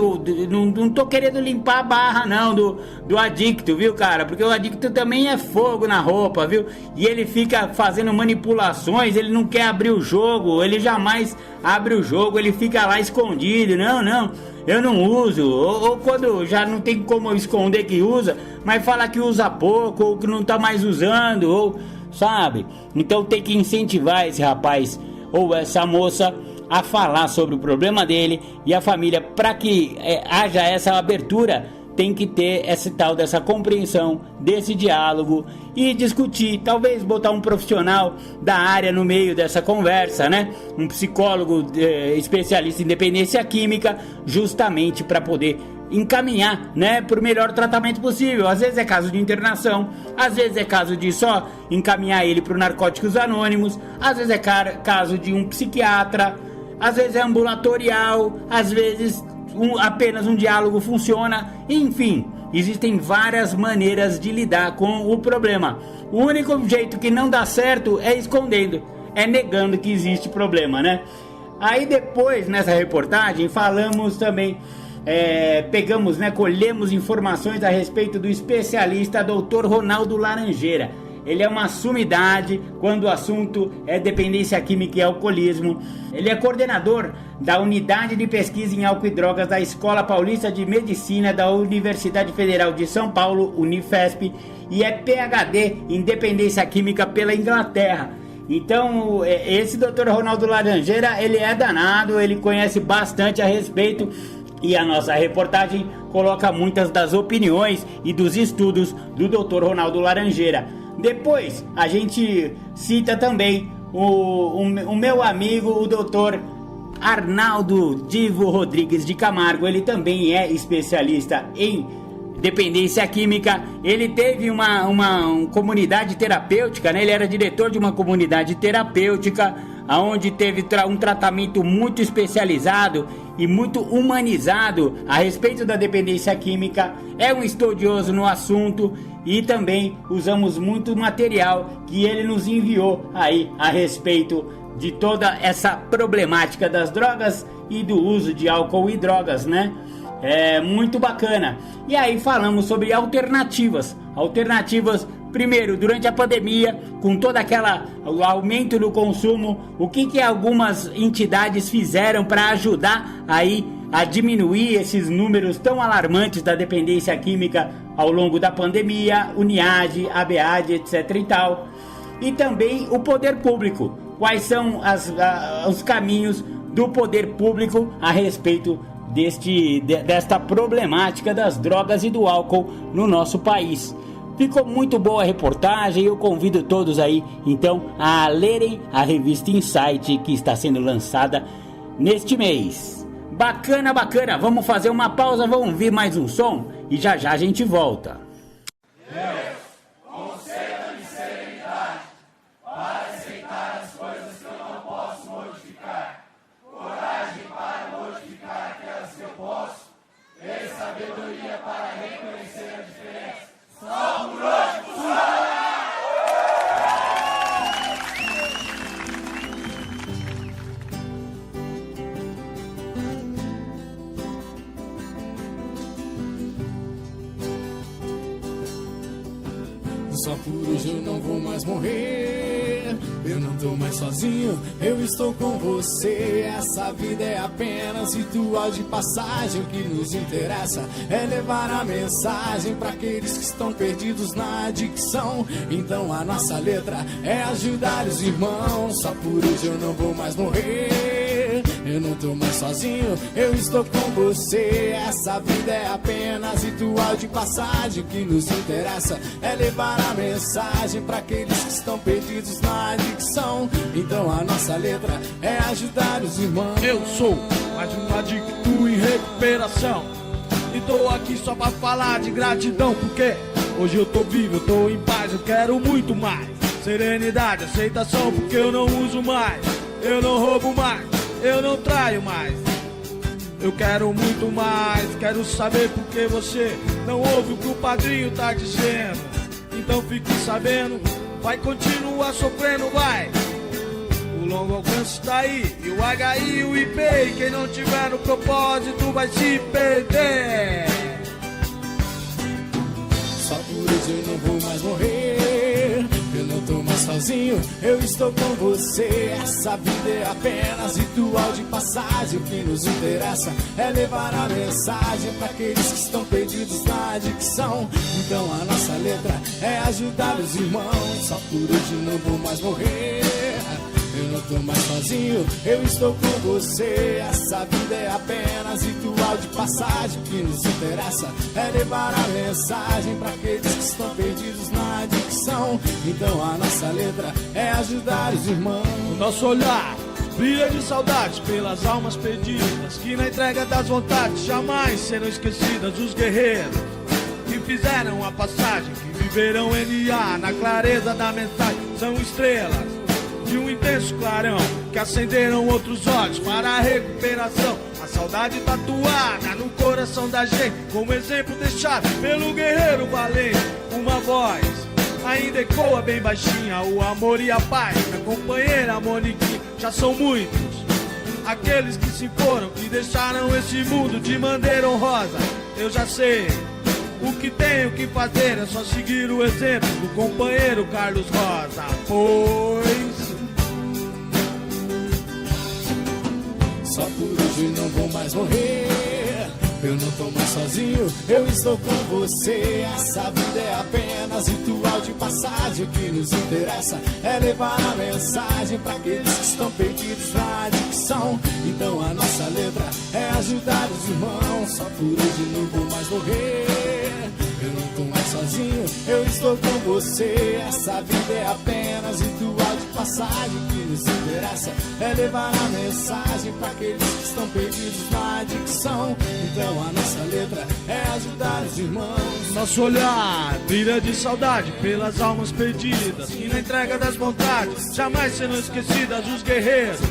Speaker 2: não tô querendo limpar a barra não do adicto, viu, cara? Porque o adicto também é fogo na roupa, viu? E ele fica fazendo manipulações, ele não quer abrir o jogo, ele jamais abre o jogo, ele fica lá escondido. Não, eu não uso. Ou quando já não tem como esconder que usa, mas fala que usa pouco, ou que não tá mais usando, ou sabe? Então tem que incentivar esse rapaz ou essa moça a falar sobre o problema dele, e a família, para que haja essa abertura, tem que ter essa tal dessa compreensão, desse diálogo e discutir, talvez botar um profissional da área no meio dessa conversa, né? Um psicólogo especialista em dependência química, justamente para poder encaminhar, né, para o melhor tratamento possível. Às vezes é caso de internação, às vezes é caso de só encaminhar ele para o Narcóticos Anônimos, às vezes é caso de um psiquiatra, às vezes é ambulatorial, às vezes apenas um diálogo funciona. Enfim, existem várias maneiras de lidar com o problema. O único jeito que não dá certo é escondendo, é negando que existe problema, né? Aí depois, nessa reportagem, falamos também, pegamos, né, colhemos informações a respeito do especialista Dr. Ronaldo Laranjeira. Ele é uma sumidade quando o assunto é dependência química e alcoolismo. Ele é coordenador da Unidade de Pesquisa em Álcool e Drogas da Escola Paulista de Medicina da Universidade Federal de São Paulo, Unifesp, e é PhD em dependência química pela Inglaterra. Então, esse Dr. Ronaldo Laranjeira, ele é danado, ele conhece bastante a respeito, e a nossa reportagem coloca muitas das opiniões e dos estudos do Dr. Ronaldo Laranjeira. Depois a gente cita também o meu amigo, o Dr. Arnaldo Divo Rodrigues de Camargo. Ele também é especialista em dependência química. Ele teve uma comunidade terapêutica, né? Ele era diretor de uma comunidade terapêutica, onde teve um tratamento muito especializado e muito humanizado a respeito da dependência química. É um estudioso no assunto, e também usamos muito material que ele nos enviou aí a respeito de toda essa problemática das drogas e do uso de álcool e drogas, né? É muito bacana. E aí falamos sobre alternativas. Primeiro, durante a pandemia, com todo o aumento do consumo, o que algumas entidades fizeram para ajudar aí a diminuir esses números tão alarmantes da dependência química ao longo da pandemia, UNIAD, ABAD, etc e tal. E também o poder público. Quais são os caminhos do poder público a respeito desta problemática das drogas e do álcool no nosso país. Ficou muito boa a reportagem, eu convido todos aí, então, a lerem a revista Insight, que está sendo lançada neste mês. Bacana, vamos fazer uma pausa, vamos ouvir mais um som e já a gente volta.
Speaker 4: Só por hoje eu não vou mais morrer. Eu não tô mais sozinho, eu estou com você. Essa vida é apenas ritual de passagem. O que nos interessa é levar a mensagem para aqueles que estão perdidos na adicção. Então a nossa letra é ajudar os irmãos. Só por hoje eu não vou mais morrer. Eu não tô mais sozinho, eu estou com você. Essa vida é apenas ritual de passagem. O que nos interessa é levar a mensagem para aqueles que estão perdidos na adicção. Então a nossa letra é ajudar os irmãos.
Speaker 3: Eu sou mais um adicto em recuperação e tô aqui só pra falar de gratidão, porque hoje eu tô vivo, eu tô em paz, eu quero muito mais serenidade, aceitação, porque eu não uso mais, eu não roubo mais, eu não traio mais. Eu quero muito mais, quero saber por que você não ouve o que o padrinho tá dizendo. Então fique sabendo, vai continuar sofrendo, vai. o longo alcance está aí. E o HI, o IP, e quem não tiver no propósito vai se perder.
Speaker 4: Só por hoje eu não vou mais morrer. Eu não tô mais sozinho, eu estou com você. Essa vida é apenas ritual de passagem. O que nos interessa é levar a mensagem para aqueles que estão perdidos na adicção. Então a nossa letra é ajudar os irmãos. Só por hoje eu não vou mais morrer. Eu não tô mais sozinho, eu estou com você. Essa vida é apenas ritual de passagem. O que nos interessa é levar a mensagem para aqueles que estão perdidos na adicção. Então a nossa letra é ajudar os irmãos.
Speaker 3: O nosso olhar brilha de saudades pelas almas perdidas, que na entrega das vontades jamais serão esquecidas. Os guerreiros que fizeram a passagem, que viverão NA na clareza da mensagem. São estrelas de um intenso clarão, que acenderam outros olhos para a recuperação. A saudade tatuada no coração da gente, como exemplo deixado pelo guerreiro valente. Uma voz ainda ecoa bem baixinha, o amor e a paz da companheira Moniquinha. Já são muitos aqueles que se foram, que deixaram esse mundo de maneira honrosa. Eu já sei o que tenho que fazer, é só seguir o exemplo do companheiro Carlos Rosa. Pois
Speaker 4: só por hoje não vou mais morrer. Eu não tô mais sozinho, eu estou com você. Essa vida é apenas ritual de passagem. O que nos interessa é levar a mensagem para aqueles que estão perdidos na adicção. Então a nossa letra é ajudar os irmãos. Só por hoje não vou mais morrer. Eu não tô mais sozinho, eu estou com você. Essa vida é apenas ritual de passagem. O que nos interessa é levar a mensagem para aqueles que estão perdidos na adicção. Então a nossa letra é ajudar os irmãos.
Speaker 3: nosso olhar brilha de saudade pelas almas perdidas, e na entrega das vontades jamais serão esquecidas. Os guerreiros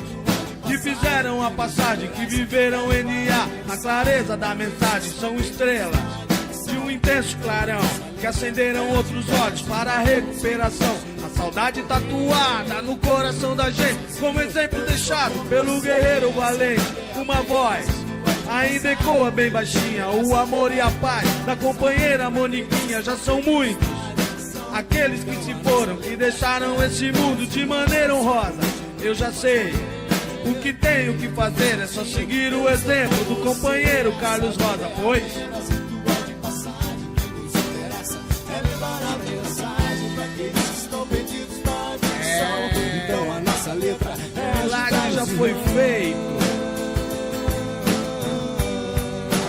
Speaker 3: que fizeram a passagem, que viveram NA na clareza da mensagem. São estrelas de um intenso clarão, que acenderam outros olhos para a recuperação. A saudade tatuada no coração da gente, como exemplo deixado pelo guerreiro valente. Uma voz ainda ecoa bem baixinha, o amor e a paz da companheira Moniquinha. Já são muitos aqueles que se foram, que deixaram esse mundo de maneira honrosa. Eu já sei o que tenho que fazer, é só seguir o exemplo do companheiro Carlos Rosa. Pois
Speaker 4: então a nossa letra é
Speaker 3: milagre já foi feito.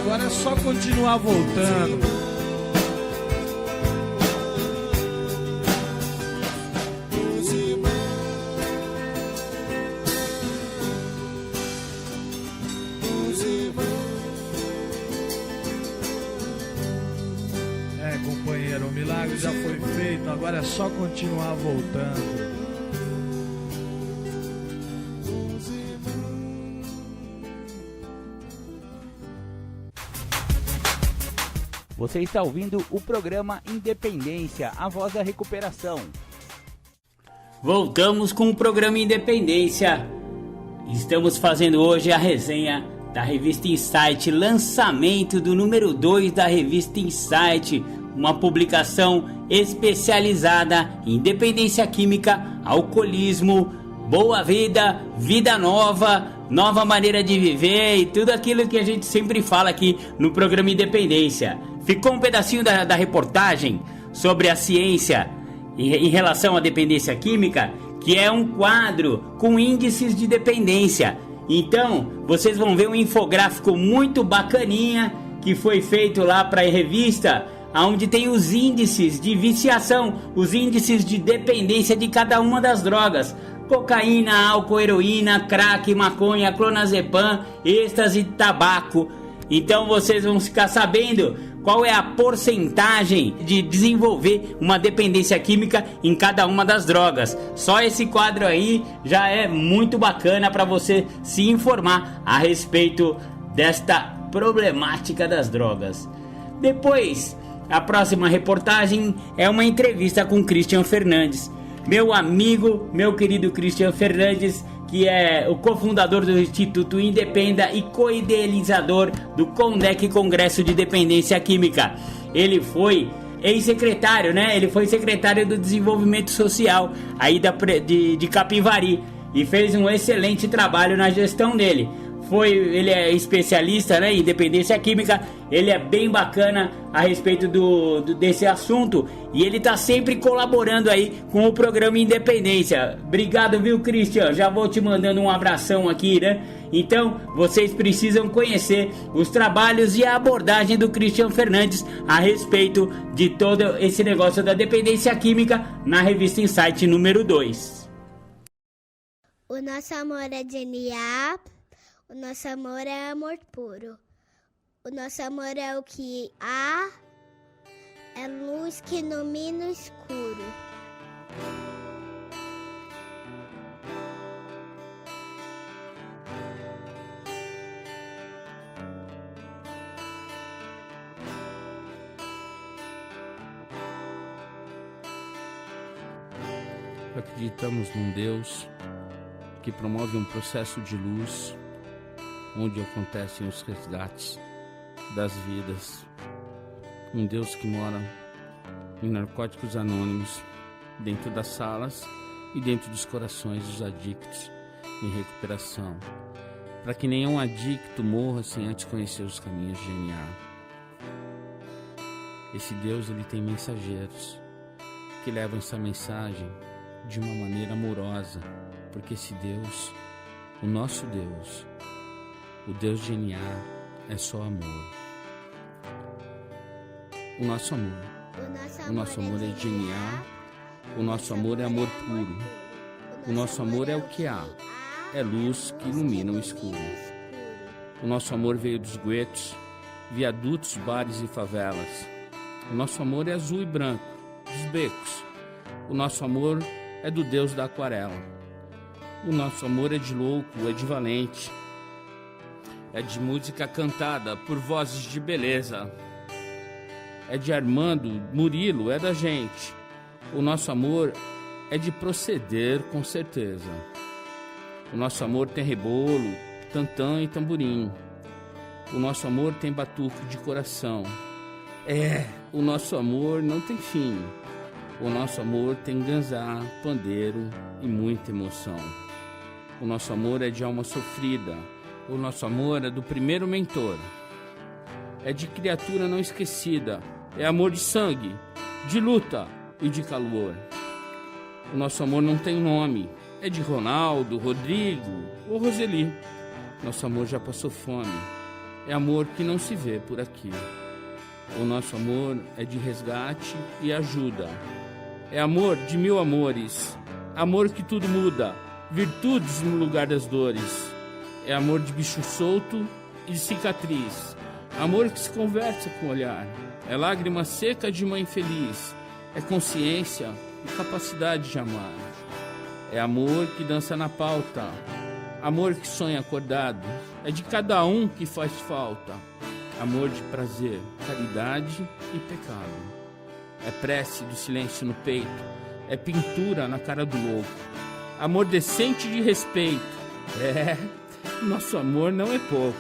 Speaker 3: Agora é só continuar voltando. Companheiro, o milagre já foi feito, agora é só continuar voltando.
Speaker 1: Você está ouvindo o programa Independência, a voz da recuperação.
Speaker 2: Voltamos com o programa Independência. Estamos fazendo hoje a resenha da revista Insight, lançamento do número 2 da revista Insight, uma publicação especializada em dependência química, alcoolismo, boa vida, vida nova, nova maneira de viver e tudo aquilo que a gente sempre fala aqui no programa Independência. Ficou um pedacinho da reportagem sobre a ciência em relação à dependência química, que é um quadro com índices de dependência. Então, vocês vão ver um infográfico muito bacaninha que foi feito lá para a revista, onde tem os índices de viciação, os índices de dependência de cada uma das drogas: cocaína, álcool, heroína, crack, maconha, clonazepam, êxtase, tabaco. Então vocês vão ficar sabendo qual é a porcentagem de desenvolver uma dependência química em cada uma das drogas. Só esse quadro aí já é muito bacana para você se informar a respeito desta problemática das drogas. Depois, a próxima reportagem é uma entrevista com Christian Fernandes. Meu amigo, meu querido Christian Fernandes, que é o cofundador do Instituto Independa e co-idealizador do CONDEC, Congresso de Dependência Química. Ele foi ex-secretário, né? Ele foi secretário do Desenvolvimento Social aí de Capivari e fez um excelente trabalho na gestão dele. Ele é especialista, né, em dependência química. Ele é bem bacana a respeito desse assunto e ele tá sempre colaborando aí com o programa Independência. Obrigado, viu, Christian? Já vou te mandando um abração aqui, né? Então, vocês precisam conhecer os trabalhos e a abordagem do Christian Fernandes a respeito de todo esse negócio da dependência química na revista Insight número 2.
Speaker 5: O nosso amor é genial. O nosso amor é amor puro. O nosso amor é o que há, é luz que ilumina o escuro.
Speaker 6: Acreditamos num Deus que promove um processo de luz onde acontecem os resgates das vidas. Um Deus que mora em Narcóticos Anônimos, dentro das salas e dentro dos corações dos adictos em recuperação, para que nenhum adicto morra sem antes conhecer os caminhos de NA. Esse Deus, ele tem mensageiros que levam essa mensagem de uma maneira amorosa, porque esse Deus, o nosso Deus, o Deus de NA, é só amor. O nosso amor é de NA, o nosso amor é amor puro. O nosso amor é o que há, é luz que ilumina o escuro. O nosso amor veio dos guetos, viadutos, bares e favelas. O nosso amor é azul e branco, dos becos. O nosso amor é do Deus da aquarela. O nosso amor é de louco, é de valente. É de música cantada por vozes de beleza. É de Armando, Murilo, é da gente. O nosso amor é de proceder com certeza. O nosso amor tem rebolo, tantã e tamborim. O nosso amor tem batuque de coração. O nosso amor não tem fim. O nosso amor tem ganzá, pandeiro e muita emoção. O nosso amor é de alma sofrida. O nosso amor é do primeiro mentor. É de criatura não esquecida. É amor de sangue, de luta e de calor. O nosso amor não tem nome. É de Ronaldo, Rodrigo ou Roseli. Nosso amor já passou fome. É amor que não se vê por aqui. O nosso amor é de resgate e ajuda. É amor de mil amores. Amor que tudo muda. Virtudes no lugar das dores. É amor de bicho solto e de cicatriz. Amor que se conversa com o olhar. É lágrima seca de mãe feliz. É consciência e capacidade de amar. É amor que dança na pauta. Amor que sonha acordado. É de cada um que faz falta. Amor de prazer, caridade e pecado. É prece do silêncio no peito. É pintura na cara do louco. Amor decente de respeito. Nosso amor não é pouco.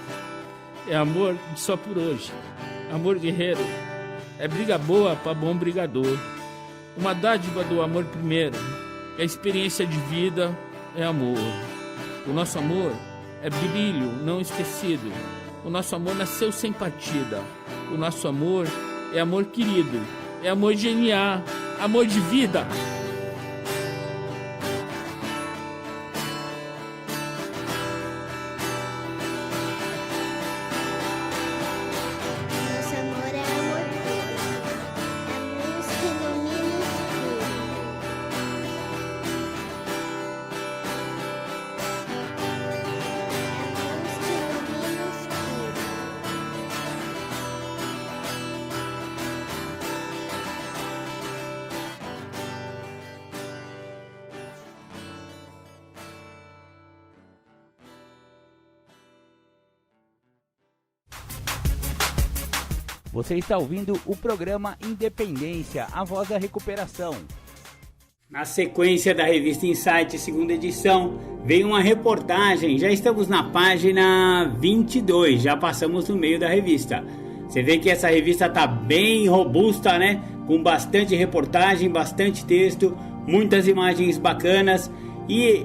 Speaker 6: É amor de só por hoje. Amor guerreiro. É briga boa para bom brigador. Uma dádiva do amor primeiro. É experiência de vida, é amor. O nosso amor é brilho não esquecido. O nosso amor nasceu sem partida. O nosso amor é amor querido. É amor de NA, amor de vida.
Speaker 5: Nosso amor é amor puro. É luz que ilumina o escuro. É luz que ilumina o escuro.
Speaker 1: Você está ouvindo o programa Independência, a voz da recuperação.
Speaker 2: Na sequência da revista Insight, segunda edição, veio uma reportagem, já estamos na página 22, já passamos no meio da revista. Você vê que essa revista tá bem robusta, né? Com bastante reportagem, bastante texto, muitas imagens bacanas. E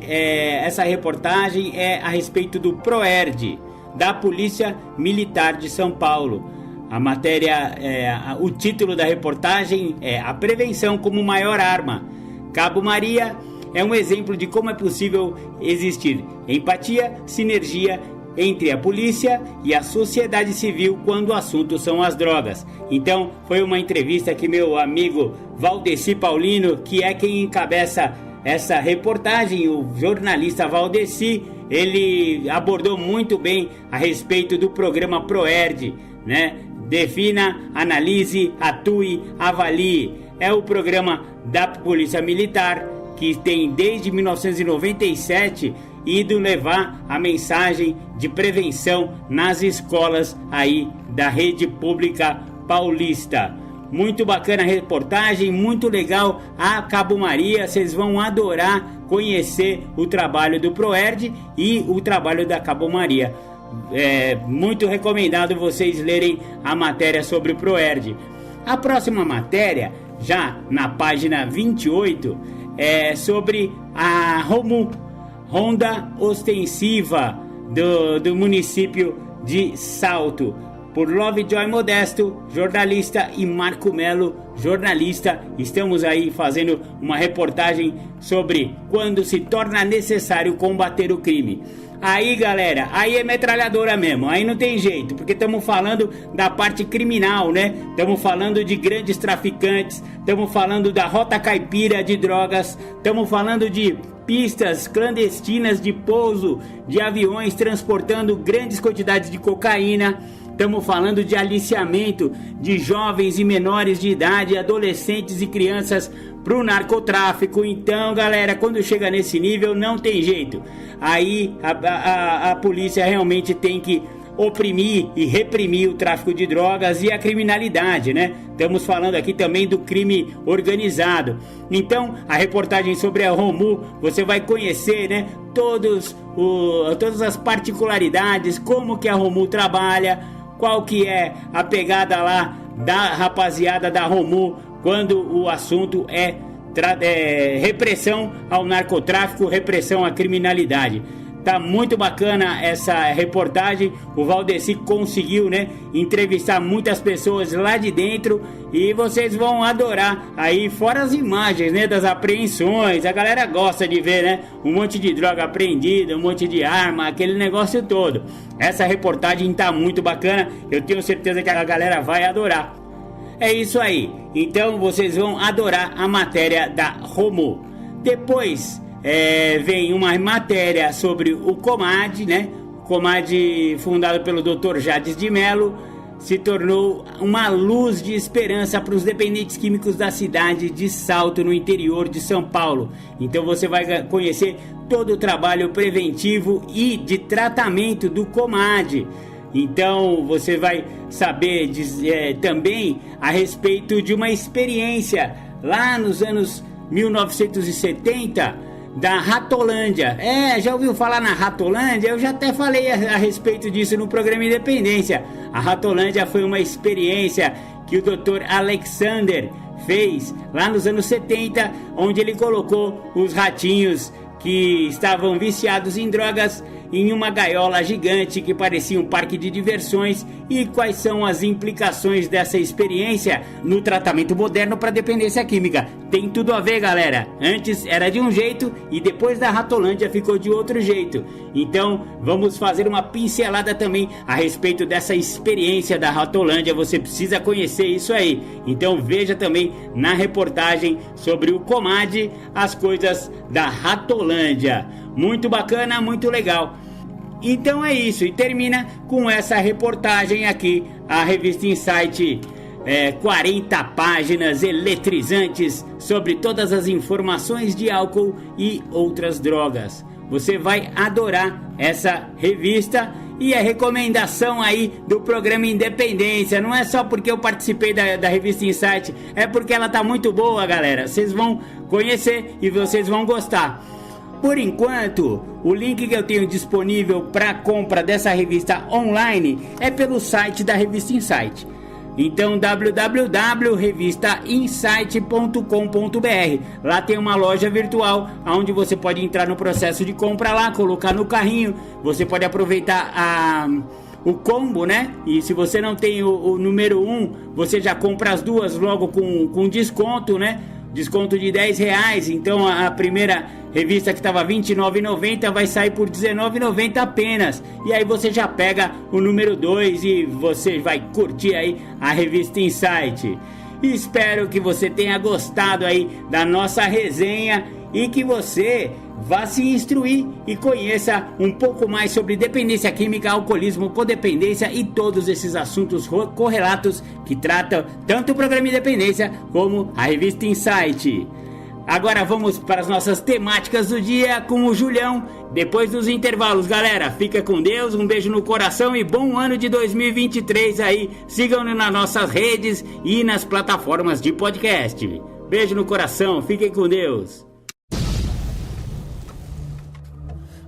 Speaker 2: essa reportagem é a respeito do PROERD, da Polícia Militar de São Paulo. A matéria, o título da reportagem é A Prevenção como Maior Arma. Cabo Maria é um exemplo de como é possível existir empatia, sinergia entre a polícia e a sociedade civil quando o assunto são as drogas. Então, foi uma entrevista que meu amigo Valdeci Paulino, que é quem encabeça essa reportagem, o jornalista Valdeci, ele abordou muito bem a respeito do programa PROERD, né? Defina, analise, atue, avalie. É o programa da Polícia Militar que tem desde 1997 ido levar a mensagem de prevenção nas escolas aí da rede pública paulista. Muito bacana a reportagem, muito legal a Cabo Maria, vocês vão adorar conhecer o trabalho do PROERD e o trabalho da Cabo Maria. É muito recomendado vocês lerem a matéria sobre o PROERD. A próxima matéria, já na página 28, é sobre a ROMU, Ronda Ostensiva do município de Salto, por Lovejoy Modesto, jornalista, e Marco Melo, jornalista. Estamos aí fazendo uma reportagem sobre quando se torna necessário combater o crime. Aí, galera, aí é metralhadora mesmo, aí não tem jeito, porque estamos falando da parte criminal, né? Estamos falando de grandes traficantes, estamos falando da rota caipira de drogas, estamos falando de pistas clandestinas de pouso de aviões transportando grandes quantidades de cocaína. Estamos falando de aliciamento de jovens e menores de idade, adolescentes e crianças para o narcotráfico. Então, galera, quando chega nesse nível, não tem jeito. Aí a polícia realmente tem que oprimir e reprimir o tráfico de drogas e a criminalidade, né? Estamos falando aqui também do crime organizado. Então, a reportagem sobre a ROMU, você vai conhecer, né, todas as particularidades, como que a ROMU trabalha, qual que é a pegada lá da rapaziada da ROMU quando o assunto é repressão ao narcotráfico, repressão à criminalidade. Tá muito bacana essa reportagem. O Valdeci conseguiu, né, entrevistar muitas pessoas lá de dentro e vocês vão adorar. Aí fora as imagens, né, das apreensões, a galera gosta de ver, né, um monte de droga apreendida, um monte de arma, aquele negócio todo. Essa reportagem tá muito bacana, eu tenho certeza que a galera vai adorar. É isso aí, então vocês vão adorar a matéria da ROMU. Depois vem uma matéria sobre o COMAD, né? O COMAD, fundado pelo Dr. Jades de Mello, se tornou uma luz de esperança para os dependentes químicos da cidade de Salto, no interior de São Paulo. Então você vai conhecer todo o trabalho preventivo e de tratamento do COMAD. Então você vai saber também a respeito de uma experiência lá nos anos 1970 da Ratolândia. Já ouviu falar na Ratolândia? Eu já até falei a respeito disso no programa Independência. A Ratolândia foi uma experiência que o Dr. Alexander fez lá nos anos 70, onde ele colocou os ratinhos que estavam viciados em drogas em uma gaiola gigante que parecia um parque de diversões. E quais são as implicações dessa experiência no tratamento moderno para dependência química? Tem tudo a ver, galera. Antes era de um jeito e depois da Ratolândia ficou de outro jeito. Então vamos fazer uma pincelada também a respeito dessa experiência da Ratolândia. Você precisa conhecer isso aí. Então veja também na reportagem sobre o COMAD as coisas da Ratolândia. Muito bacana, muito legal. Então é isso, e termina com essa reportagem aqui, a revista Insight, 40 páginas eletrizantes sobre todas as informações de álcool e outras drogas. Você vai adorar essa revista E a recomendação aí do programa Independência, não é só porque eu participei da revista Insight, é porque ela tá muito boa, galera. Vocês vão conhecer e vocês vão gostar. Por enquanto, o link que eu tenho disponível para compra dessa revista online é pelo site da revista Insight. Então, www.revistainsight.com.br. Lá tem uma loja virtual onde você pode entrar no processo de compra lá, colocar no carrinho. Você pode aproveitar o combo, né? E se você não tem o número 1, você já compra as duas logo com desconto, né? Desconto de R$10. Então a primeira revista que estava R$ 29,90 vai sair por R$19,90 apenas. E aí você já pega o número 2 e você vai curtir aí a revista Insight. Espero que você tenha gostado aí da nossa resenha e que você vá se instruir e conheça um pouco mais sobre dependência química, alcoolismo, codependência e todos esses assuntos correlatos que tratam tanto o programa Independência como a revista Insight. Agora vamos para as nossas temáticas do dia com o Julião, depois dos intervalos. Galera, fica com Deus, um beijo no coração e bom ano de 2023 aí. Sigam-nos nas nossas redes e nas plataformas de podcast. Beijo no coração, fiquem com Deus.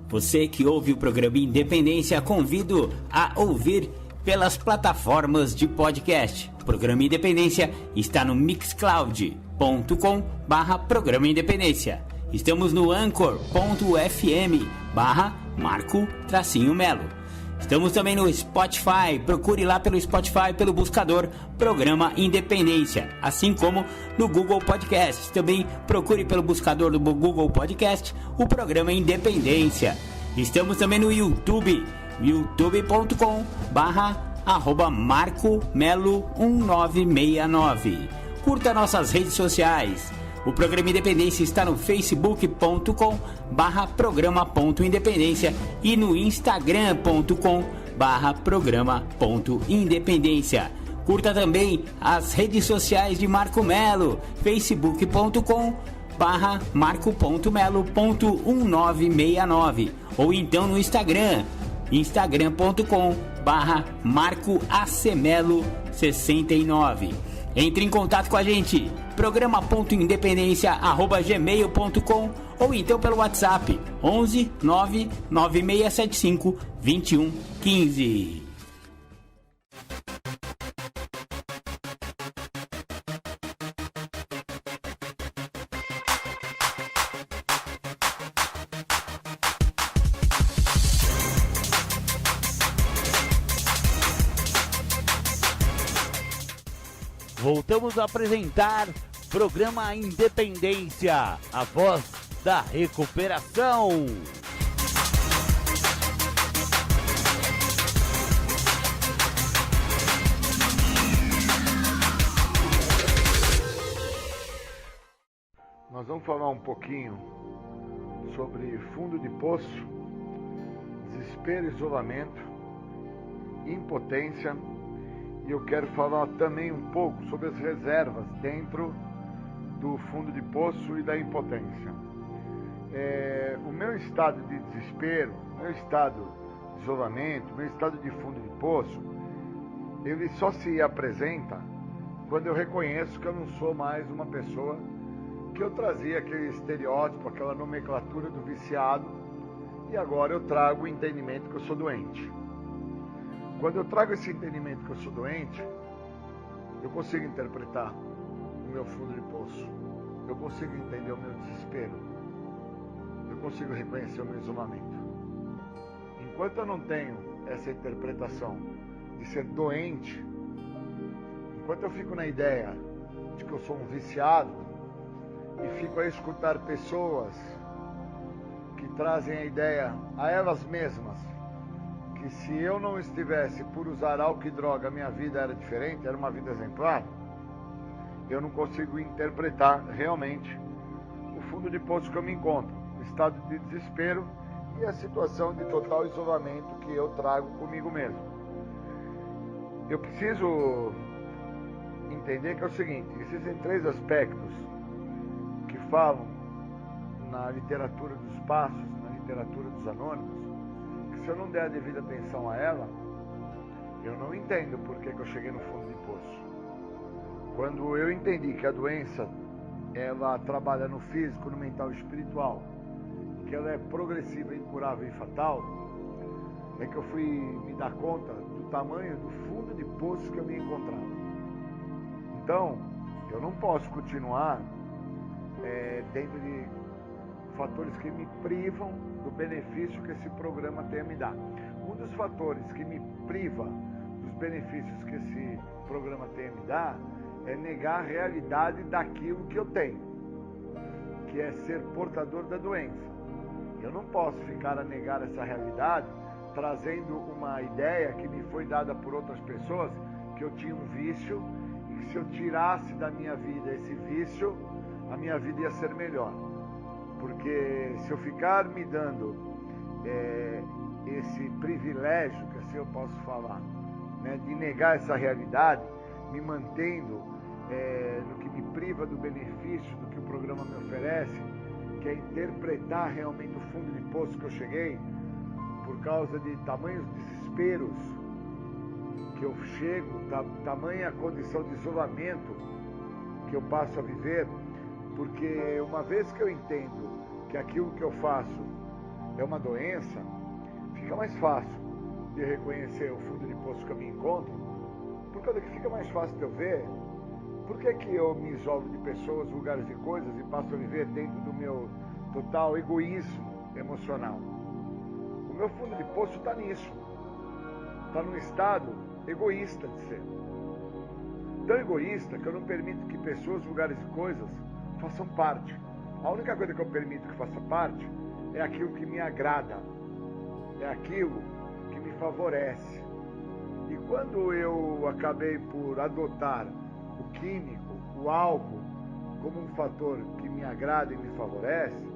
Speaker 2: Você que ouve o programa Independência, convido a ouvir pelas plataformas de podcast. O programa Independência está no mixcloud.com/programa Independência. Estamos no anchor.fm/Marco-Melo. Estamos também no Spotify. Procure lá pelo Spotify, pelo buscador Programa Independência, assim como no Google Podcast. Também procure pelo buscador do Google Podcast o Programa Independência. Estamos também no YouTube, youtube.com/MarcoMelo1969. Curta nossas redes sociais. O Programa Independência está no facebook.com/programa.independência e no instagram.com/programa.independência. Curta também as redes sociais de Marco Melo, facebook.com/marco.melo.1969 ou então no Instagram, instagram.com/marcoacmelo69. Entre em contato com a gente, programa.independência@gmail.com ou então pelo WhatsApp 11 99675 2115.
Speaker 1: Voltamos a apresentar Programa Independência, a voz da recuperação.
Speaker 7: Nós vamos falar um pouquinho sobre fundo de poço, desespero, isolamento, impotência. E eu quero falar também um pouco sobre as reservas dentro do fundo de poço e da impotência. O meu estado de desespero, meu estado de isolamento, meu estado de fundo de poço, ele só se apresenta quando eu reconheço que eu não sou mais uma pessoa que eu trazia aquele estereótipo, aquela nomenclatura do viciado, e agora eu trago o entendimento que eu sou doente. Quando eu trago esse entendimento que eu sou doente, eu consigo interpretar o meu fundo de poço, eu consigo entender o meu desespero, eu consigo reconhecer o meu isolamento. Enquanto eu não tenho essa interpretação de ser doente, enquanto eu fico na ideia de que eu sou um viciado e fico a escutar pessoas que trazem a ideia a elas mesmas que se eu não estivesse por usar álcool e droga, a minha vida era diferente, era uma vida exemplar, eu não consigo interpretar realmente o fundo de poço que eu me encontro, o estado de desespero e a situação de total isolamento que eu trago comigo mesmo. Eu preciso entender que é o seguinte, existem 3 aspectos que falam na literatura dos passos, na literatura dos anônimos, que se eu não der a devida atenção a ela, eu não entendo por que eu cheguei no fundo de poço. Quando eu entendi que a doença, ela trabalha no físico, no mental e espiritual, que ela é progressiva, incurável e fatal, é que eu fui me dar conta do tamanho do fundo de poço que eu me encontrava. Então, eu não posso continuar dentro de fatores que me privam do benefício que esse programa tem a me dar. Um dos fatores que me priva dos benefícios que esse programa tem a me dar é negar a realidade daquilo que eu tenho, que é ser portador da doença. Eu não posso ficar a negar essa realidade trazendo uma ideia que me foi dada por outras pessoas, que eu tinha um vício e que se eu tirasse da minha vida esse vício, a minha vida ia ser melhor. Porque se eu ficar me dando esse privilégio, que assim eu posso falar, né, de negar essa realidade, me mantendo no que me priva do benefício do que o programa me oferece, que é interpretar realmente o fundo de poço que eu cheguei, por causa de tamanhos desesperos que eu chego, tamanha condição de isolamento que eu passo a viver, porque uma vez que eu entendo que aquilo que eu faço é uma doença, fica mais fácil de reconhecer o fundo de poço que eu me encontro, por causa que fica mais fácil de eu ver por que eu me isolo de pessoas, lugares e coisas e passo a viver dentro do meu total egoísmo emocional. O meu fundo de poço está nisso, está num estado egoísta de ser. Tão egoísta que eu não permito que pessoas, lugares e coisas façam parte. A única coisa que eu permito que faça parte é aquilo que me agrada, é aquilo que me favorece. E quando eu acabei por adotar o químico, o álcool, como um fator que me agrada e me favorece,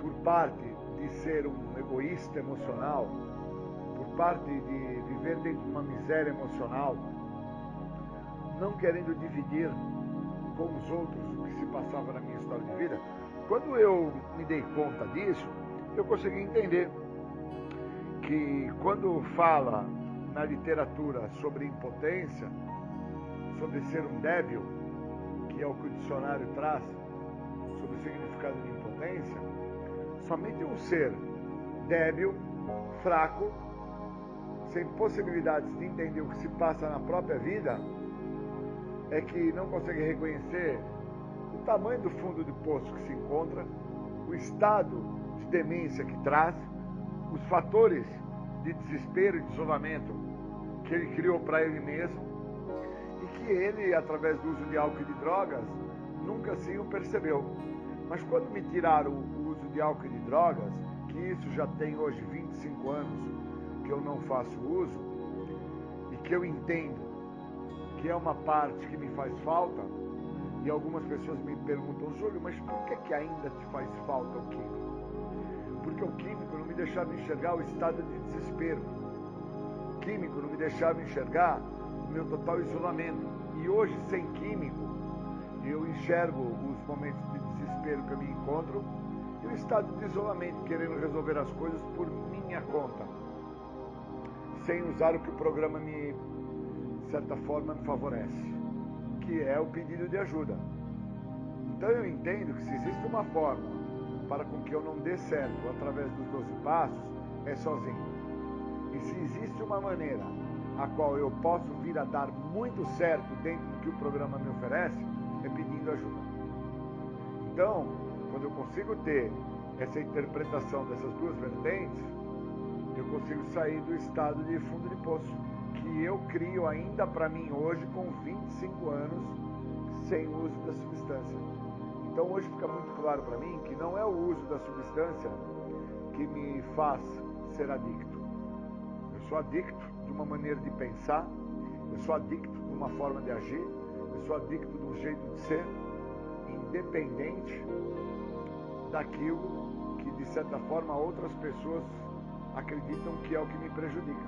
Speaker 7: por parte de ser um egoísta emocional, por parte de viver dentro de uma miséria emocional, não querendo dividir com os outros o que se passava na minha história de vida, quando eu me dei conta disso, eu consegui entender que quando fala na literatura sobre impotência, sobre ser um débil, que é o que o dicionário traz sobre o significado de impotência, somente um ser débil, fraco, sem possibilidades de entender o que se passa na própria vida, é que não consegue reconhecer o tamanho do fundo de poço que se encontra, o estado de demência que traz, os fatores de desespero e de isolamento que ele criou para ele mesmo, e que ele, através do uso de álcool e de drogas, nunca assim o percebeu. Mas quando me tiraram o uso de álcool e de drogas, que isso já tem hoje 25 anos que eu não faço uso, e que eu entendo que é uma parte que me faz falta, e algumas pessoas me perguntam, Júlio, mas por que ainda te faz falta o químico? Porque o químico não me deixava enxergar o estado de desespero. O químico não me deixava enxergar o meu total isolamento. E hoje, sem químico, eu enxergo os momentos de desespero que eu me encontro e o estado de isolamento, querendo resolver as coisas por minha conta, sem usar o que o programa me, de certa forma, me favorece, que é o pedido de ajuda. Então eu entendo que se existe uma forma para com que eu não dê certo através dos 12 passos, é sozinho. E se existe uma maneira a qual eu posso vir a dar muito certo dentro do que o programa me oferece, é pedindo ajuda. Então, quando eu consigo ter essa interpretação dessas duas vertentes, eu consigo sair do estado de fundo de poço, que eu crio ainda para mim hoje com 25 anos sem uso da substância. Então hoje fica muito claro para mim que não é o uso da substância que me faz ser adicto. Eu sou adicto de uma maneira de pensar, eu sou adicto de uma forma de agir, eu sou adicto de um jeito de ser, independente daquilo que de certa forma outras pessoas acreditam que é o que me prejudica,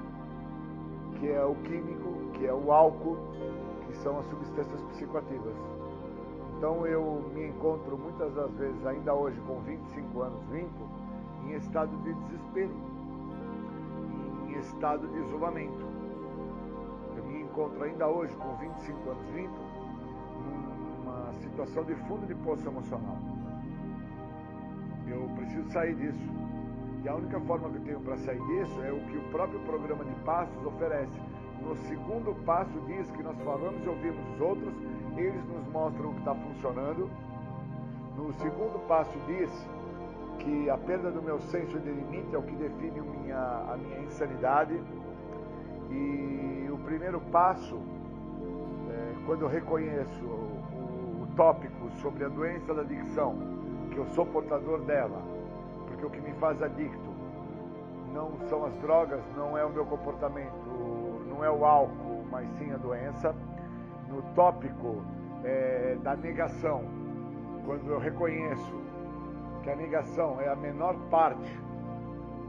Speaker 7: que é o químico, que é o álcool, que são as substâncias psicoativas. Então eu me encontro muitas das vezes, ainda hoje com 25 anos limpo, em estado de desespero. estado de isolamento. Eu me encontro ainda hoje, com 25 anos limpo, numa situação de fundo de poço emocional. Eu preciso sair disso. E a única forma que eu tenho para sair disso é o que o próprio programa de passos oferece. No segundo passo diz que nós falamos e ouvimos os outros, eles nos mostram o que está funcionando. No segundo passo diz que a perda do meu senso de limite é o que define a minha insanidade. E o primeiro passo, quando eu reconheço o tópico sobre a doença da adicção, que eu sou portador dela, porque o que me faz adicto não são as drogas, não é o meu comportamento, não é o álcool, mas sim a doença. No tópico da negação, quando eu reconheço que a negação é a menor parte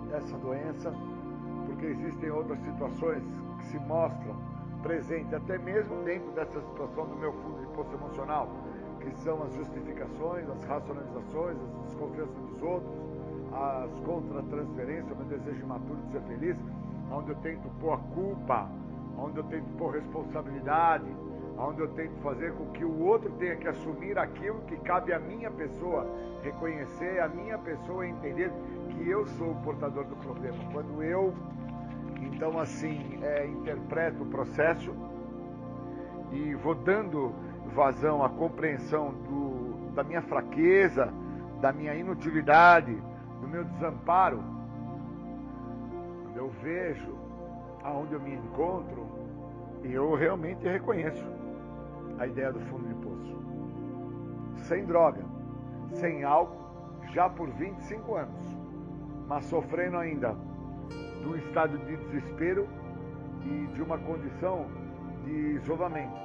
Speaker 7: dessa doença, porque existem outras situações que se mostram presentes, até mesmo dentro dessa situação do meu fundo de poço emocional, que são as justificações, as racionalizações, as desconfianças dos outros, as contra-transferências, o meu desejo imaturo de ser feliz, onde eu tento pôr a culpa, onde eu tento pôr responsabilidade, onde eu tento fazer com que o outro tenha que assumir aquilo que cabe à minha pessoa, reconhecer a minha pessoa e entender que eu sou o portador do problema. Quando eu, então assim, interpreto o processo e vou dando vazão à compreensão da minha fraqueza, da minha inutilidade, do meu desamparo, quando eu vejo aonde eu me encontro, eu realmente reconheço a ideia do fundo de poço. Sem droga, sem álcool, já por 25 anos, mas sofrendo ainda de um estado de desespero e de uma condição de isolamento,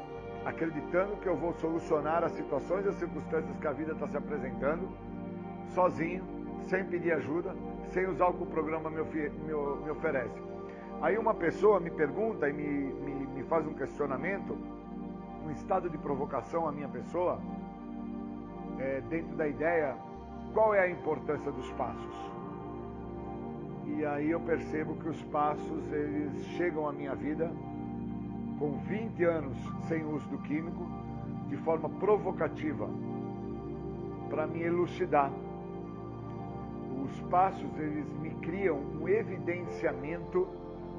Speaker 7: acreditando que eu vou solucionar as situações e as circunstâncias que a vida está se apresentando, sozinho, sem pedir ajuda, sem usar o que o programa me oferece. Aí uma pessoa me pergunta e me faz um questionamento, um estado de provocação à minha pessoa, dentro da ideia, qual é a importância dos passos? E aí eu percebo que os passos, eles chegam à minha vida com 20 anos sem uso do químico, de forma provocativa, para me elucidar. Os passos, eles me criam um evidenciamento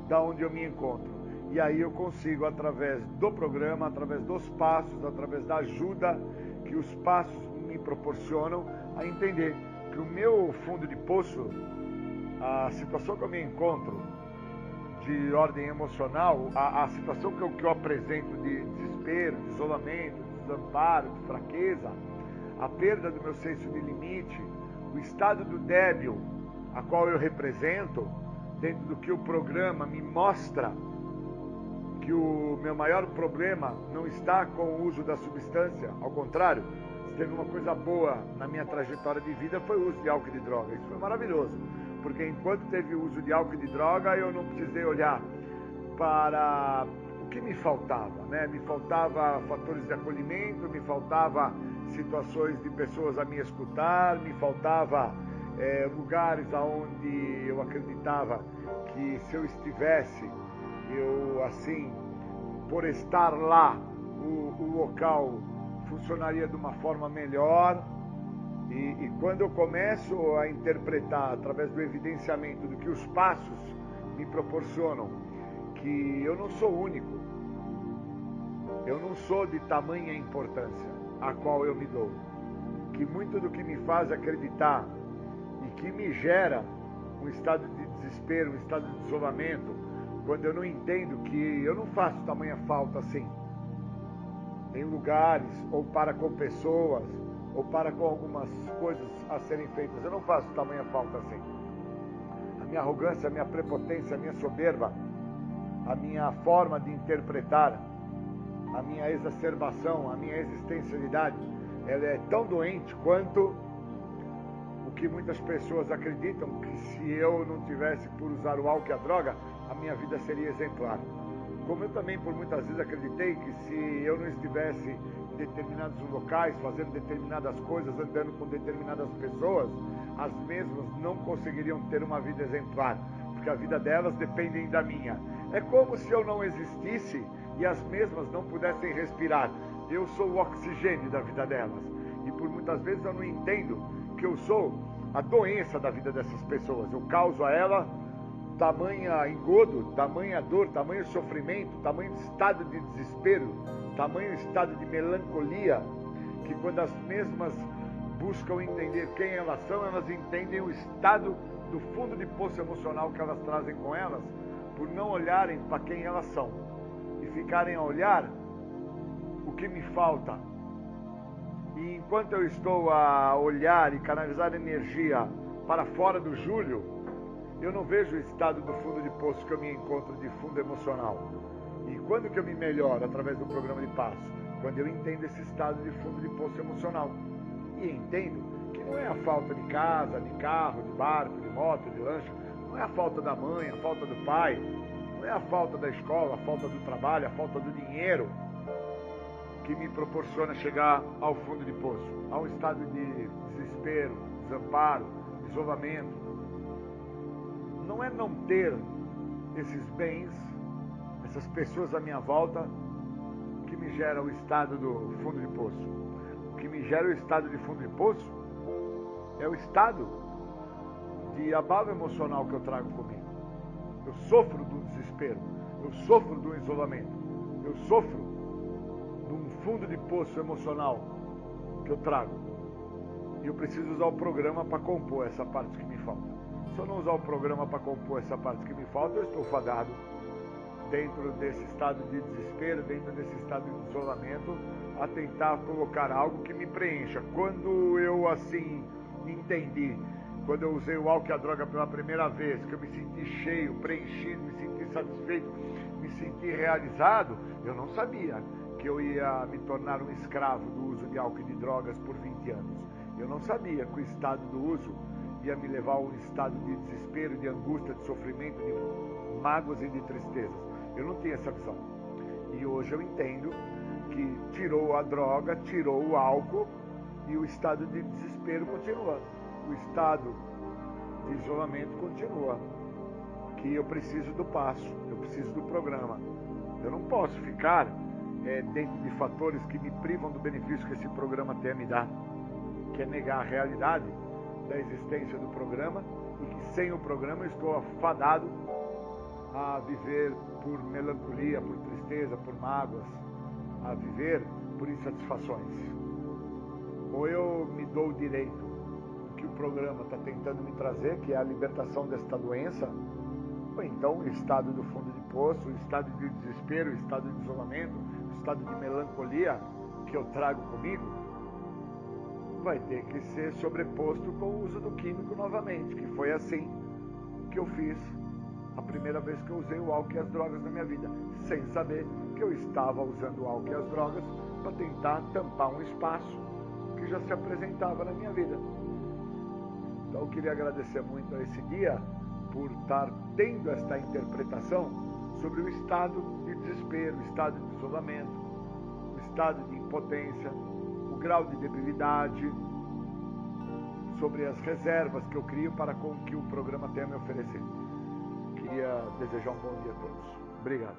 Speaker 7: da onde eu me encontro. E aí eu consigo, através do programa, através dos passos, através da ajuda que os passos me proporcionam, a entender que o meu fundo de poço, a situação que eu me encontro de ordem emocional, a situação que eu apresento de desespero, de isolamento, de desamparo, de fraqueza, a perda do meu senso de limite, o estado do débil a qual eu represento, dentro do que o programa me mostra, que o meu maior problema não está com o uso da substância, ao contrário, se teve uma coisa boa na minha trajetória de vida foi o uso de álcool e de droga. Isso foi maravilhoso, porque enquanto teve o uso de álcool e de droga, eu não precisei olhar para o que me faltava, né? Me faltava fatores de acolhimento, me faltava situações de pessoas a me escutar, me faltava lugares aonde eu acreditava que se eu estivesse, eu assim, por estar lá, o local funcionaria de uma forma melhor. E quando eu começo a interpretar através do evidenciamento do que os passos me proporcionam, que eu não sou único, eu não sou de tamanha importância a qual eu me dou, que muito do que me faz acreditar e que me gera um estado de desespero, um estado de isolamento, quando eu não entendo que eu não faço tamanha falta assim, em lugares, ou para com pessoas, ou para com algumas coisas a serem feitas, eu não faço tamanha falta assim. A minha arrogância, a minha prepotência, a minha soberba, a minha forma de interpretar, a minha exacerbação, a minha existencialidade, ela é tão doente quanto o que muitas pessoas acreditam, que se eu não tivesse por usar o álcool e a droga, a minha vida seria exemplar. Como eu também por muitas vezes acreditei que se eu não estivesse em determinados locais, fazendo determinadas coisas, andando com determinadas pessoas, as mesmas não conseguiriam ter uma vida exemplar, porque a vida delas depende da minha. É como se eu não existisse e as mesmas não pudessem respirar. Eu sou o oxigênio da vida delas. E por muitas vezes eu não entendo que eu sou a doença da vida dessas pessoas. Eu causo a ela tamanha engodo, tamanha dor, tamanho sofrimento, tamanho estado de desespero, tamanho estado de melancolia, que quando as mesmas buscam entender quem elas são, elas entendem o estado do fundo de poço emocional que elas trazem com elas, por não olharem para quem elas são e ficarem a olhar o que me falta. E enquanto eu estou a olhar e canalizar energia para fora do Júlio, eu não vejo o estado do fundo de poço que eu me encontro de fundo emocional. E quando que eu me melhoro através do programa de passo? Quando eu entendo esse estado de fundo de poço emocional. E entendo que não é a falta de casa, de carro, de barco, de moto, de lancha, não é a falta da mãe, a falta do pai, não é a falta da escola, a falta do trabalho, a falta do dinheiro que me proporciona chegar ao fundo de poço, a um estado de desespero, desamparo, isolamento. Não é não ter esses bens, essas pessoas à minha volta, que me gera o estado do fundo de poço. O que me gera o estado de fundo de poço é o estado de abalo emocional que eu trago comigo. Eu sofro do desespero, eu sofro do isolamento, eu sofro de um fundo de poço emocional que eu trago. E eu preciso usar o programa para compor essa parte que me falta. Se eu não usar o programa para compor essa parte que me falta, eu estou fadado dentro desse estado de desespero, dentro desse estado de isolamento, a tentar colocar algo que me preencha. Quando eu assim entendi, quando eu usei o álcool e a droga pela primeira vez, que eu me senti cheio, preenchido, me senti satisfeito, me senti realizado, eu não sabia que eu ia me tornar um escravo do uso de álcool e de drogas por 20 anos. Eu não sabia que o estado do uso ia me levar a um estado de desespero, de angústia, de sofrimento, de mágoas e de tristezas. Eu não tinha essa visão. E hoje eu entendo que tirou a droga, tirou o álcool e o estado de desespero continua. O estado de isolamento continua. Que eu preciso do passo, eu preciso do programa. Eu não posso ficar dentro de fatores que me privam do benefício que esse programa tem a me dar, que é negar a realidade da existência do programa e que sem o programa eu estou afadado a viver por melancolia, por tristeza, por mágoas, a viver por insatisfações. Ou eu me dou o direito do que o programa está tentando me trazer, que é a libertação desta doença, ou então o estado do fundo de poço, o estado de desespero, o estado de isolamento, o estado de melancolia que eu trago comigo, vai ter que ser sobreposto com o uso do químico novamente, que foi assim que eu fiz a primeira vez que eu usei o álcool e as drogas na minha vida, sem saber que eu estava usando o álcool e as drogas para tentar tampar um espaço que já se apresentava na minha vida. Então eu queria agradecer muito a esse dia por estar tendo esta interpretação sobre o estado de desespero, o estado de isolamento, o estado de impotência, o grau de debilidade, sobre as reservas que eu crio para com que o programa tenha a me oferecer. Queria desejar um bom dia a todos. Obrigado.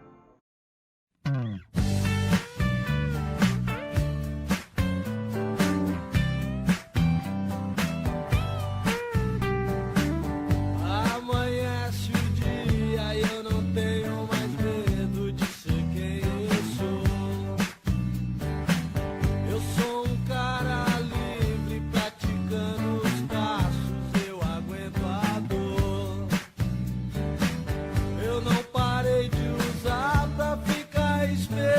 Speaker 3: Amanhece o dia e eu não tenho mais medo de ser quem eu sou. Eu sou um cara livre, praticando os passos, eu aguento a dor. Eu não parei de usar pra ficar esperando.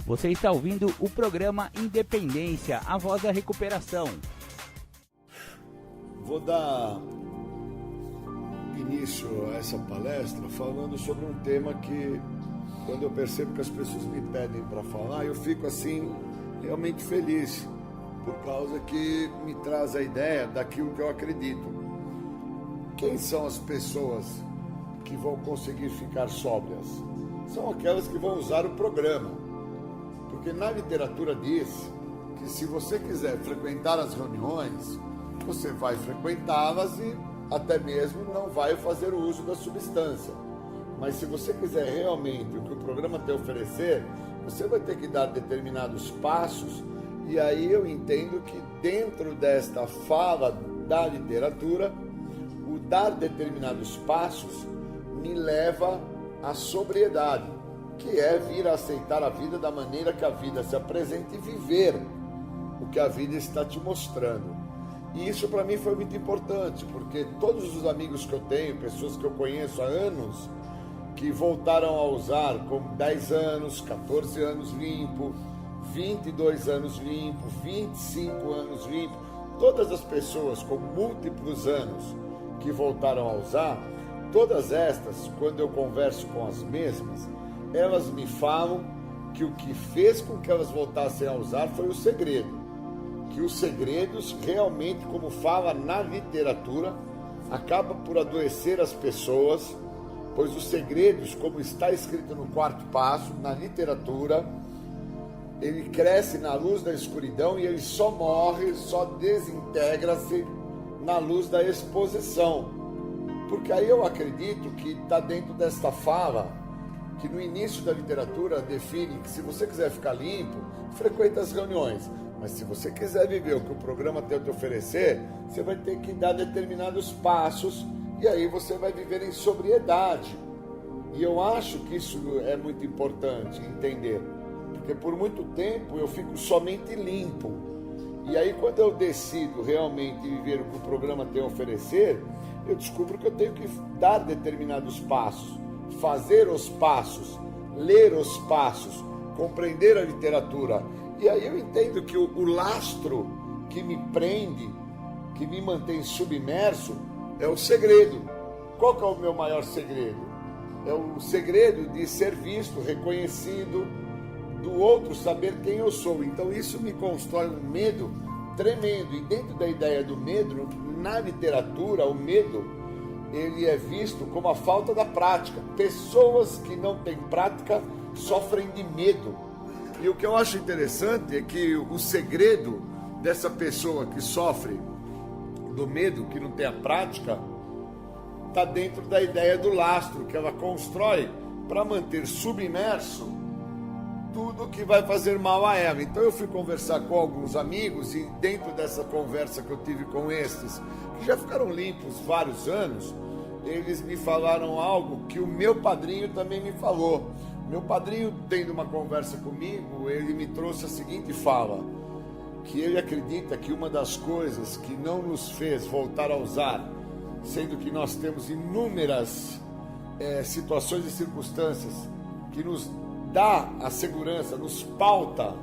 Speaker 1: Você está ouvindo o programa Independência, a voz da recuperação.
Speaker 8: Vou dar início a essa palestra falando sobre um tema que, quando eu percebo que as pessoas me pedem para falar, eu fico assim realmente feliz, por causa que me traz a ideia daquilo que eu acredito. Quem são as pessoas que vão conseguir ficar sóbrias? São aquelas que vão usar o programa. Porque na literatura diz que se você quiser frequentar as reuniões, você vai frequentá-las e até mesmo não vai fazer o uso da substância. Mas se você quiser realmente o que o programa tem a oferecer, você vai ter que dar determinados passos. E aí eu entendo que dentro desta fala da literatura, o dar determinados passos me leva à sobriedade, que é vir a aceitar a vida da maneira que a vida se apresenta e viver o que a vida está te mostrando. E isso para mim foi muito importante, porque todos os amigos que eu tenho, pessoas que eu conheço há anos, que voltaram a usar com 10 anos, 14 anos limpo, 22 anos limpo, 25 anos limpo, todas as pessoas com múltiplos anos que voltaram a usar, todas estas, quando eu converso com as mesmas, elas me falam que o que fez com que elas voltassem a usar foi o segredo. Que os segredos realmente, como fala na literatura, acabam por adoecer as pessoas, pois os segredos, como está escrito no 4º passo, na literatura, ele cresce na luz da escuridão e ele só morre, só desintegra-se na luz da exposição. Porque aí eu acredito que está dentro desta fala, que no início da literatura define que se você quiser ficar limpo, frequente as reuniões. Mas se você quiser viver o que o programa tem a te oferecer, você vai ter que dar determinados passos e aí você vai viver em sobriedade. E eu acho que isso é muito importante entender, porque por muito tempo eu fico somente limpo. E aí quando eu decido realmente viver o que o programa tem a oferecer, eu descubro que eu tenho que dar determinados passos, fazer os passos, ler os passos, compreender a literatura. E aí eu entendo que o lastro que me prende, que me mantém submerso, é o segredo. Qual que é o meu maior segredo? É o segredo de ser visto, reconhecido, do outro saber quem eu sou. Então isso me constrói um medo tremendo. E dentro da ideia do medo, na literatura, o medo, ele é visto como a falta da prática. Pessoas que não têm prática sofrem de medo. E o que eu acho interessante é que o segredo dessa pessoa que sofre do medo, que não tem a prática, está dentro da ideia do lastro, que ela constrói para manter submerso tudo que vai fazer mal a ela. Então eu fui conversar com alguns amigos e dentro dessa conversa que eu tive com estes, que já ficaram limpos vários anos, eles me falaram algo que o meu padrinho também me falou. Meu padrinho, tendo uma conversa comigo, ele me trouxe a seguinte fala, que ele acredita que uma das coisas que não nos fez voltar a usar, sendo que nós temos inúmeras situações e circunstâncias que nos dá a segurança, nos pauta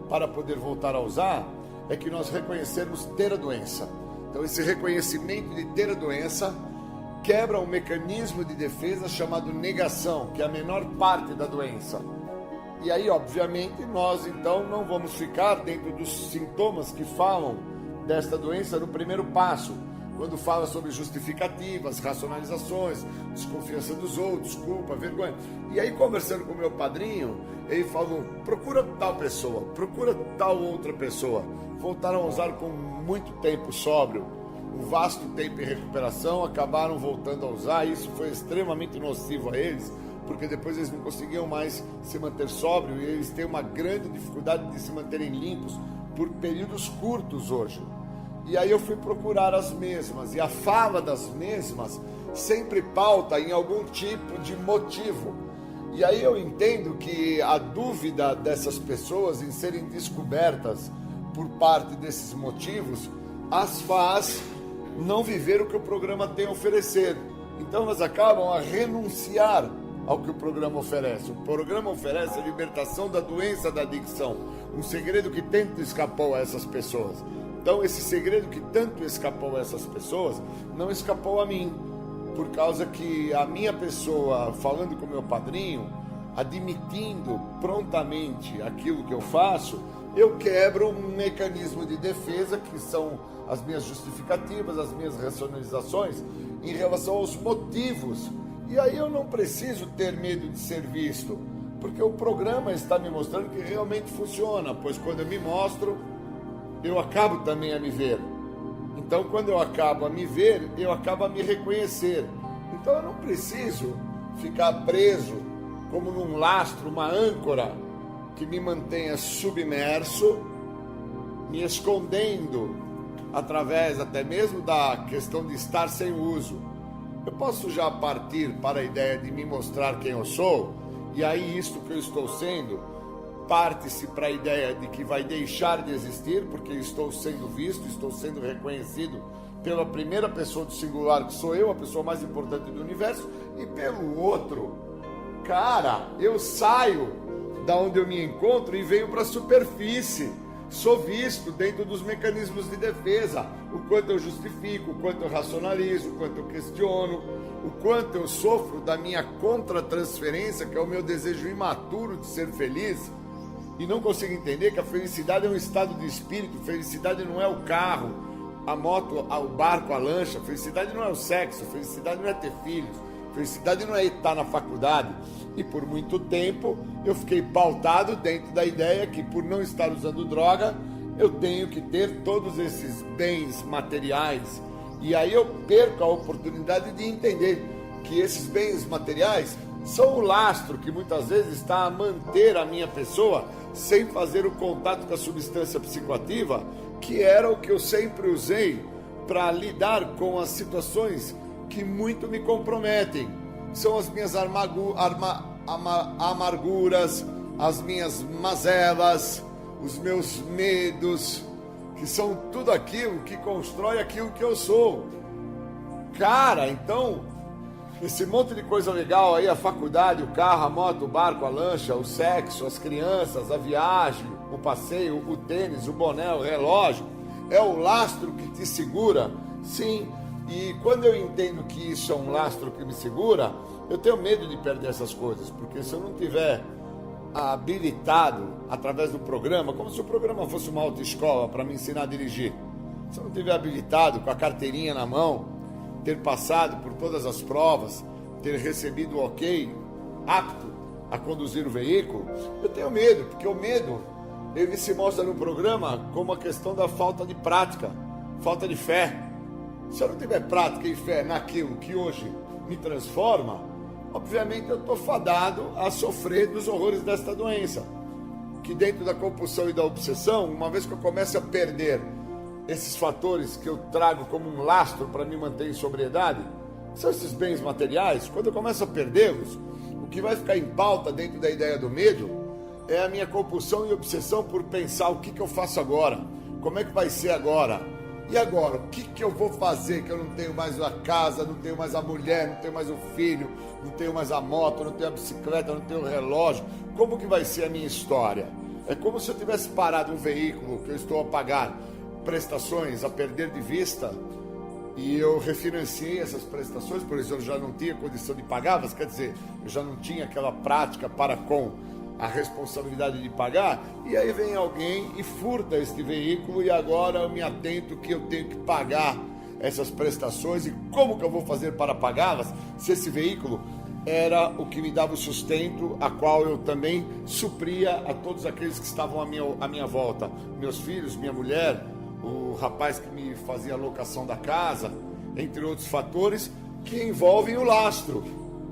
Speaker 8: para poder voltar a usar, é que nós reconhecermos ter a doença. Então esse reconhecimento de ter a doença quebra um mecanismo de defesa chamado negação, que é a menor parte da doença. E aí, obviamente, nós então não vamos ficar dentro dos sintomas que falam desta doença no primeiro passo, quando fala sobre justificativas, racionalizações, desconfiança dos outros, culpa, vergonha. E aí, conversando com meu padrinho, ele falou, procura tal pessoa, procura tal outra pessoa. Voltaram a usar com muito tempo sóbrio, um vasto tempo em recuperação, acabaram voltando a usar. Isso foi extremamente nocivo a eles, porque depois eles não conseguiam mais se manter sóbrio e eles têm uma grande dificuldade de se manterem limpos por períodos curtos hoje. E aí eu fui procurar as mesmas, e a fala das mesmas sempre pauta em algum tipo de motivo. E aí eu entendo que a dúvida dessas pessoas em serem descobertas por parte desses motivos as faz não viver o que o programa tem a oferecer. Então elas acabam a renunciar ao que o programa oferece. O programa oferece a libertação da doença da adicção, um segredo que tanto escapou a essas pessoas. Então, esse segredo que tanto escapou a essas pessoas, não escapou a mim, por causa que a minha pessoa, falando com o meu padrinho, admitindo prontamente aquilo que eu faço, eu quebro um mecanismo de defesa, que são as minhas justificativas, as minhas racionalizações, em relação aos motivos. E aí eu não preciso ter medo de ser visto, porque o programa está me mostrando que realmente funciona, pois quando eu me mostro, eu acabo também a me ver. Então, quando eu acabo a me ver, eu acabo a me reconhecer. Então, eu não preciso ficar preso como num lastro, uma âncora que me mantenha submerso, me escondendo através até mesmo da questão de estar sem uso. Eu posso já partir para a ideia de me mostrar quem eu sou, e aí isto que eu estou sendo, parte-se para a ideia de que vai deixar de existir, porque estou sendo visto, estou sendo reconhecido pela primeira pessoa do singular, que sou eu, a pessoa mais importante do universo, e pelo outro, cara, eu saio da onde eu me encontro e venho para a superfície. Sou visto dentro dos mecanismos de defesa, o quanto eu justifico, o quanto eu racionalizo, o quanto eu questiono, o quanto eu sofro da minha contra-transferência, que é o meu desejo imaturo de ser feliz, e não consigo entender que a felicidade é um estado de espírito. Felicidade não é o carro, a moto, o barco, a lancha. Felicidade não é o sexo, felicidade não é ter filhos, felicidade não é estar na faculdade. E por muito tempo eu fiquei pautado dentro da ideia que, por não estar usando droga, eu tenho que ter todos esses bens materiais. E aí eu perco a oportunidade de entender que esses bens materiais são o lastro que muitas vezes está a manter a minha pessoa sem fazer o contato com a substância psicoativa, que era o que eu sempre usei para lidar com as situações que muito me comprometem. São as minhas amarguras, as minhas mazelas, os meus medos, que são tudo aquilo que constrói aquilo que eu sou. Cara, então, esse monte de coisa legal aí, a faculdade, o carro, a moto, o barco, a lancha, o sexo, as crianças, a viagem, o passeio, o tênis, o boné, o relógio, é o lastro que te segura, sim. E quando eu entendo que isso é um lastro que me segura, eu tenho medo de perder essas coisas, porque se eu não tiver habilitado através do programa, como se o programa fosse uma autoescola para me ensinar a dirigir, se eu não tiver habilitado com a carteirinha na mão, ter passado por todas as provas, ter recebido o ok, apto a conduzir o veículo, eu tenho medo, porque o medo, ele se mostra no programa como a questão da falta de prática, falta de fé. Se eu não tiver prática e fé naquilo que hoje me transforma, obviamente eu estou fadado a sofrer dos horrores desta doença, que dentro da compulsão e da obsessão, uma vez que eu começo a perder esses fatores que eu trago como um lastro para me manter em sobriedade, são esses bens materiais. Quando eu começo a perdê-los, o que vai ficar em pauta dentro da ideia do medo é a minha compulsão e obsessão por pensar o que eu faço agora, como é que vai ser agora, e agora, o que eu vou fazer que eu não tenho mais a casa, não tenho mais a mulher, não tenho mais o filho, não tenho mais a moto, não tenho a bicicleta, não tenho o relógio, como que vai ser a minha história? É como se eu tivesse parado um veículo que eu estou a pagar prestações a perder de vista, e eu refinanciei essas prestações, por isso eu já não tinha condição de pagá-las, quer dizer, eu já não tinha aquela prática para com a responsabilidade de pagar, e aí vem alguém e furta este veículo, e agora eu me atento que eu tenho que pagar essas prestações, e como que eu vou fazer para pagá-las, se esse veículo era o que me dava o sustento, a qual eu também supria a todos aqueles que estavam à minha volta, meus filhos, minha mulher, o rapaz que me fazia a locação da casa, entre outros fatores que envolvem o lastro,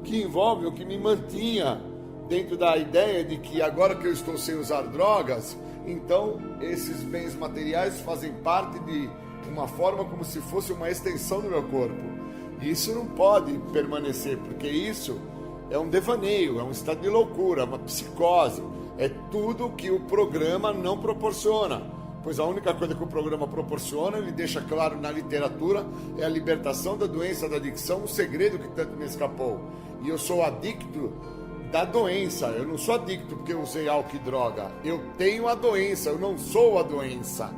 Speaker 8: que envolvem o que me mantinha dentro da ideia de que agora que eu estou sem usar drogas, então esses bens materiais fazem parte de uma forma como se fosse uma extensão do meu corpo. E isso não pode permanecer, porque isso é um devaneio, é um estado de loucura, uma psicose, é tudo que o programa não proporciona. pois a única coisa que o programa proporciona, ele deixa claro na literatura, é a libertação da doença da adicção, um segredo que tanto me escapou. E eu sou adicto da doença, eu não sou adicto porque eu usei álcool e droga, eu tenho a doença, eu não sou a doença.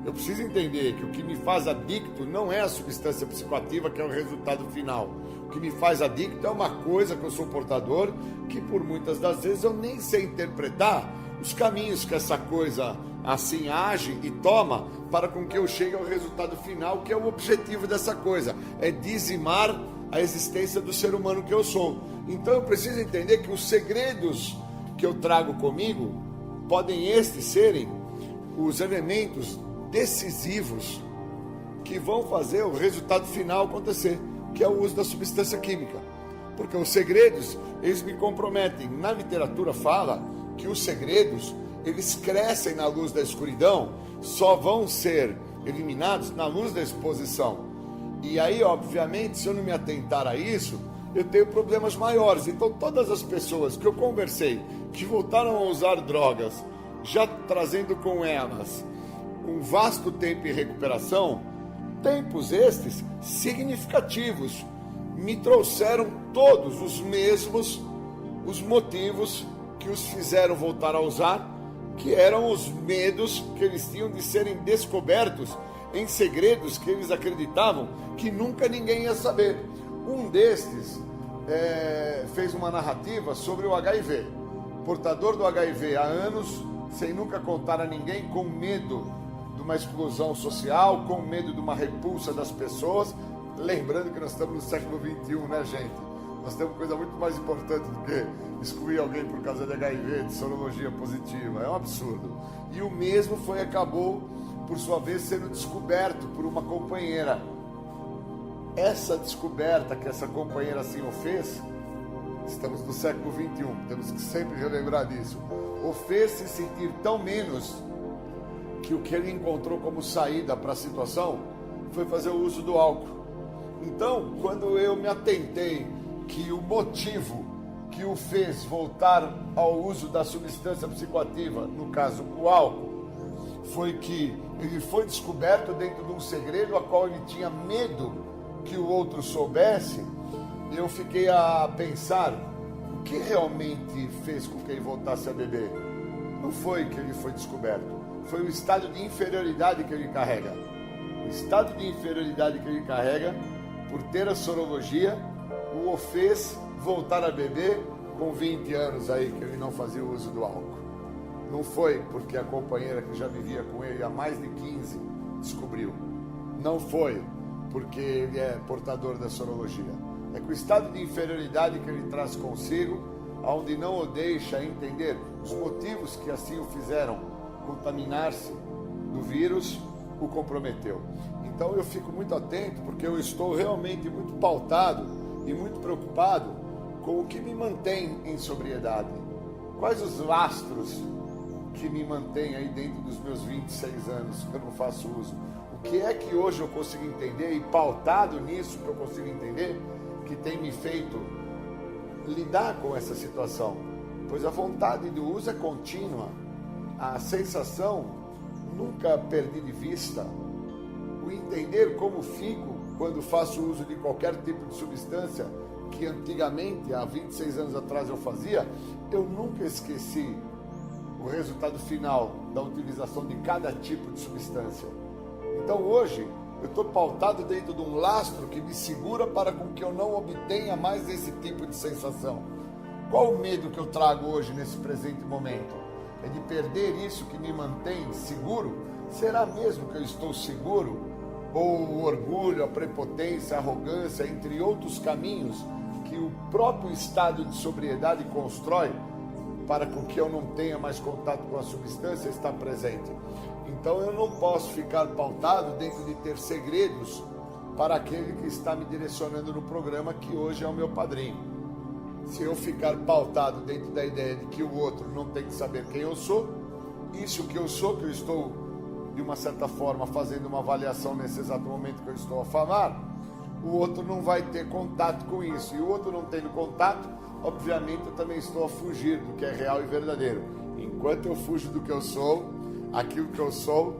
Speaker 8: Eu preciso entender que o que me faz adicto não é a substância psicoativa, que é o resultado final. O que me faz adicto é uma coisa que eu sou portador, que por muitas das vezes eu nem sei interpretar os caminhos que essa coisa assim age e toma para com que eu chegue ao resultado final, que é o objetivo dessa coisa, é dizimar a existência do ser humano que eu sou. Então eu preciso entender que os segredos que eu trago comigo podem estes serem os elementos decisivos que vão fazer o resultado final acontecer, que é o uso da substância química. Porque os segredos, eles me comprometem. Na literatura fala que os segredos, eles crescem na luz da escuridão, só vão ser eliminados na luz da exposição. E aí, obviamente, se eu não me atentar a isso, eu tenho problemas maiores. Então, todas as pessoas que eu conversei, que voltaram a usar drogas, já trazendo com elas um vasto tempo em recuperação, tempos estes significativos, me trouxeram todos os mesmos os motivos que os fizeram voltar a usar, que eram os medos que eles tinham de serem descobertos em segredos que eles acreditavam que nunca ninguém ia saber. Um destes fez uma narrativa sobre o HIV, portador do HIV há anos, sem nunca contar a ninguém, com medo de uma exclusão social, com medo de uma repulsa das pessoas. Lembrando que nós estamos no século XXI, né, gente? Nós temos coisa muito mais importante do que excluir alguém por causa de HIV, de sorologia positiva. É um absurdo. E o mesmo acabou, por sua vez, sendo descoberto por uma companheira. Essa descoberta que essa companheira assim o fez, estamos no século XXI, temos que sempre relembrar disso, o fez se sentir tão menos que o que ele encontrou como saída para a situação foi fazer o uso do álcool. Então, quando eu me atentei que o motivo que o fez voltar ao uso da substância psicoativa, no caso o álcool, foi que ele foi descoberto dentro de um segredo a qual ele tinha medo que o outro soubesse, eu fiquei a pensar o que realmente fez com que ele voltasse a beber. Não foi que ele foi descoberto, foi o estado de inferioridade que ele carrega. O estado de inferioridade que ele carrega por ter a sorologia o fez voltar a beber com 20 anos aí que ele não fazia o uso do álcool. Não foi porque a companheira que já vivia com ele há mais de 15 descobriu. Não foi porque ele é portador da sorologia. É que o estado de inferioridade que ele traz consigo, onde não o deixa entender os motivos que assim o fizeram contaminar-se do vírus, o comprometeu. Então eu fico muito atento, porque eu estou realmente muito pautado e muito preocupado com o que me mantém em sobriedade. Quais os lastros que me mantêm aí dentro dos meus 26 anos que eu não faço uso? O que é que hoje eu consigo entender, e pautado nisso que eu consigo entender, que tem me feito lidar com essa situação? Pois a vontade do uso é contínua, a sensação nunca perdi de vista, o entender como fico quando faço uso de qualquer tipo de substância que antigamente, há 26 anos atrás eu fazia, eu nunca esqueci o resultado final da utilização de cada tipo de substância. Então hoje eu estou pautado dentro de um lastro que me segura para com que eu não obtenha mais esse tipo de sensação. Qual o medo que eu trago hoje nesse presente momento? É de perder isso que me mantém seguro? Será mesmo que eu estou seguro? Ou o orgulho, a prepotência, a arrogância, entre outros caminhos que o próprio estado de sobriedade constrói para com que eu não tenha mais contato com a substância, está presente. Então eu não posso ficar pautado dentro de ter segredos para aquele que está me direcionando no programa, que hoje é o meu padrinho. Se eu ficar pautado dentro da ideia de que o outro não tem que saber quem eu sou, isso que eu sou, que eu estou de uma certa forma fazendo uma avaliação nesse exato momento que eu estou a falar, o outro não vai ter contato com isso. E o outro não tendo contato, obviamente eu também estou a fugir do que é real e verdadeiro. Enquanto eu fujo do que eu sou, aquilo que eu sou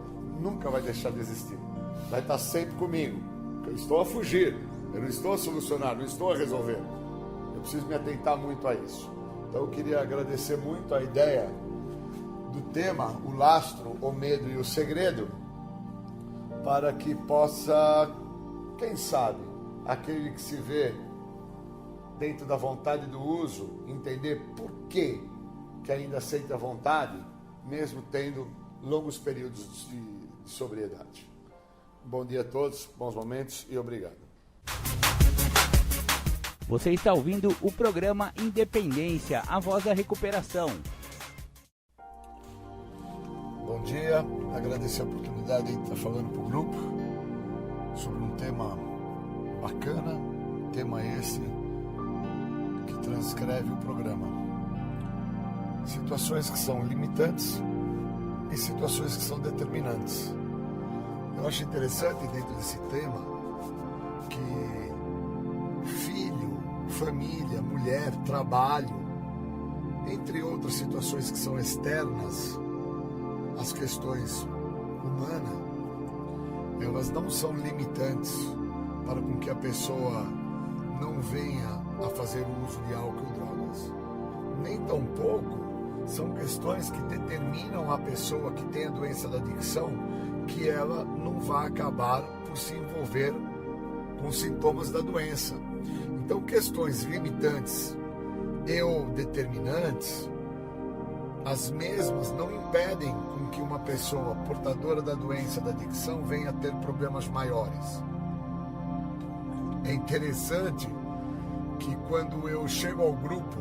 Speaker 8: nunca vai deixar de existir. Vai estar sempre comigo. Eu estou a fugir, eu não estou a solucionar, não estou a resolver. Eu preciso me atentar muito a isso. Então eu queria agradecer muito a ideia do tema, o lastro, o medo e o segredo, para que possa, quem sabe, aquele que se vê dentro da vontade do uso, entender por que ainda sente a vontade, mesmo tendo longos períodos de sobriedade. Bom dia a todos, bons momentos e obrigado.
Speaker 1: Você está ouvindo o programa Independência, a voz da recuperação.
Speaker 8: Bom dia, agradecer a oportunidade de estar falando para o grupo sobre um tema bacana, tema esse que transcreve o programa. Situações que são limitantes e situações que são determinantes. Eu acho interessante dentro desse tema que filho, família, mulher, trabalho, entre outras situações que são externas às questões humanas, elas não são limitantes para com que a pessoa não venha a fazer uso de álcool e drogas. Nem tampouco são questões que determinam a pessoa que tem a doença da adicção que ela não vai acabar por se envolver com sintomas da doença. Então, questões limitantes ou determinantes, as mesmas não impedem com que uma pessoa portadora da doença da adicção venha a ter problemas maiores. É interessante que quando eu chego ao grupo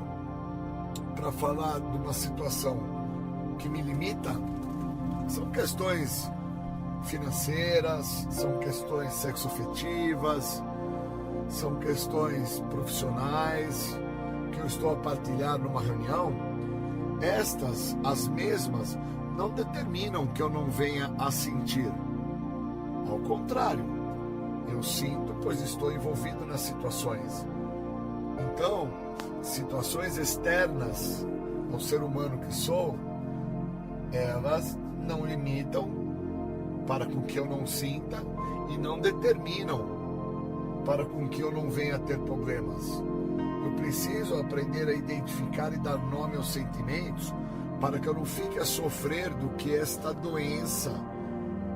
Speaker 8: para falar de uma situação que me limita, são questões financeiras, são questões sexoafetivas, são questões profissionais que eu estou a partilhar numa reunião. Estas, as mesmas, não determinam que eu não venha a sentir. Ao contrário, eu sinto, pois estou envolvido nas situações. Então, situações externas ao ser humano que sou, elas não limitam para com que eu não sinta e não determinam para com que eu não venha a ter problemas. Eu preciso aprender a identificar e dar nome aos sentimentos para que eu não fique a sofrer do que esta doença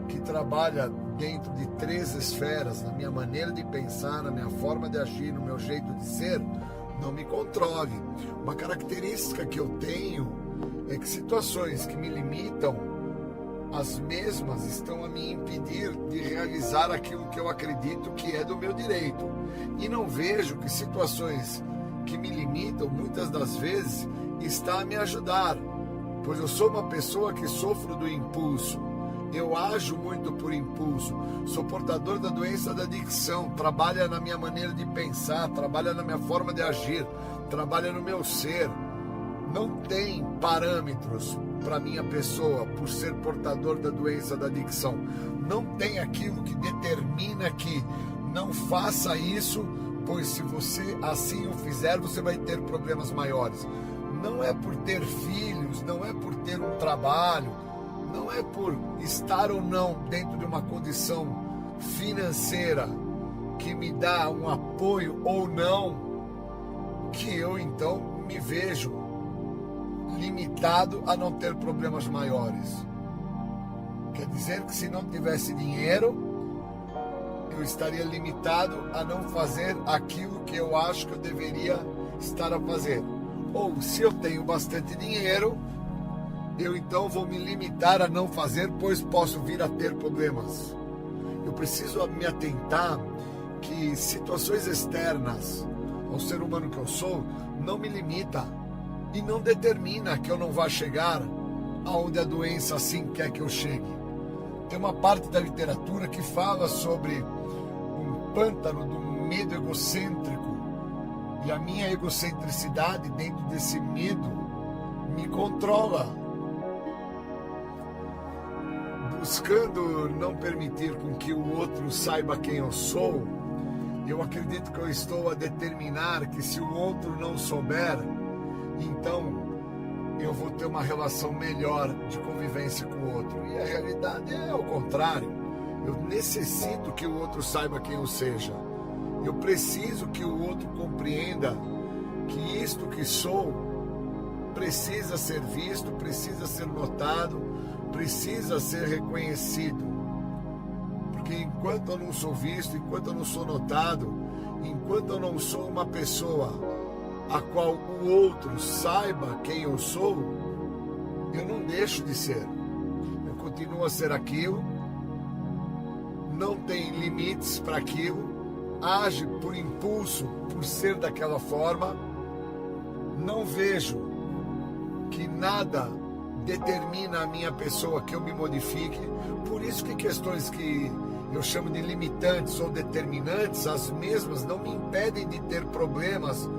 Speaker 8: que trabalha dentro de 3 esferas, na minha maneira de pensar, na minha forma de agir, no meu jeito de ser, não me controle. Uma característica que eu tenho é que situações que me limitam, as mesmas estão a me impedir de realizar aquilo que eu acredito que é do meu direito. E não vejo que situações que me limitam, muitas das vezes, está a me ajudar, pois eu sou uma pessoa que sofro do impulso. Eu ajo muito por impulso, sou portador da doença da adicção, trabalha na minha maneira de pensar, trabalha na minha forma de agir, trabalha no meu ser. Não tem parâmetros para minha pessoa por ser portador da doença da adicção. Não tem aquilo que determina que não faça isso, pois se você assim o fizer, você vai ter problemas maiores. Não é por ter filhos, não é por ter um trabalho, não é por estar ou não dentro de uma condição financeira que me dá um apoio ou não, que eu então me vejo limitado a não ter problemas maiores. Quer dizer que se não tivesse dinheiro, eu estaria limitado a não fazer aquilo que eu acho que eu deveria estar a fazer. Ou se eu tenho bastante dinheiro, eu então vou me limitar a não fazer, pois posso vir a ter problemas. Eu preciso me atentar que situações externas ao ser humano que eu sou não me limita e não determina que eu não vá chegar aonde a doença assim quer que eu chegue. Tem uma parte da literatura que fala sobre um pântano do medo egocêntrico, e a minha egocentricidade dentro desse medo me controla, buscando não permitir com que o outro saiba quem eu sou. Eu acredito que eu estou a determinar que se o outro não souber, então eu vou ter uma relação melhor de convivência com o outro. E a realidade é ao contrário. Eu necessito que o outro saiba quem eu seja. Eu preciso que o outro compreenda que isto que sou precisa ser visto, precisa ser notado, precisa ser reconhecido. Porque enquanto eu não sou visto, enquanto eu não sou notado, enquanto eu não sou uma pessoa a qual o outro saiba quem eu sou, eu não deixo de ser. Eu continuo a ser aquilo, não tem limites para aquilo, age por impulso, por ser daquela forma, não vejo que nada determina a minha pessoa que eu me modifique. Por isso que questões que eu chamo de limitantes ou determinantes, as mesmas não me impedem de ter problemas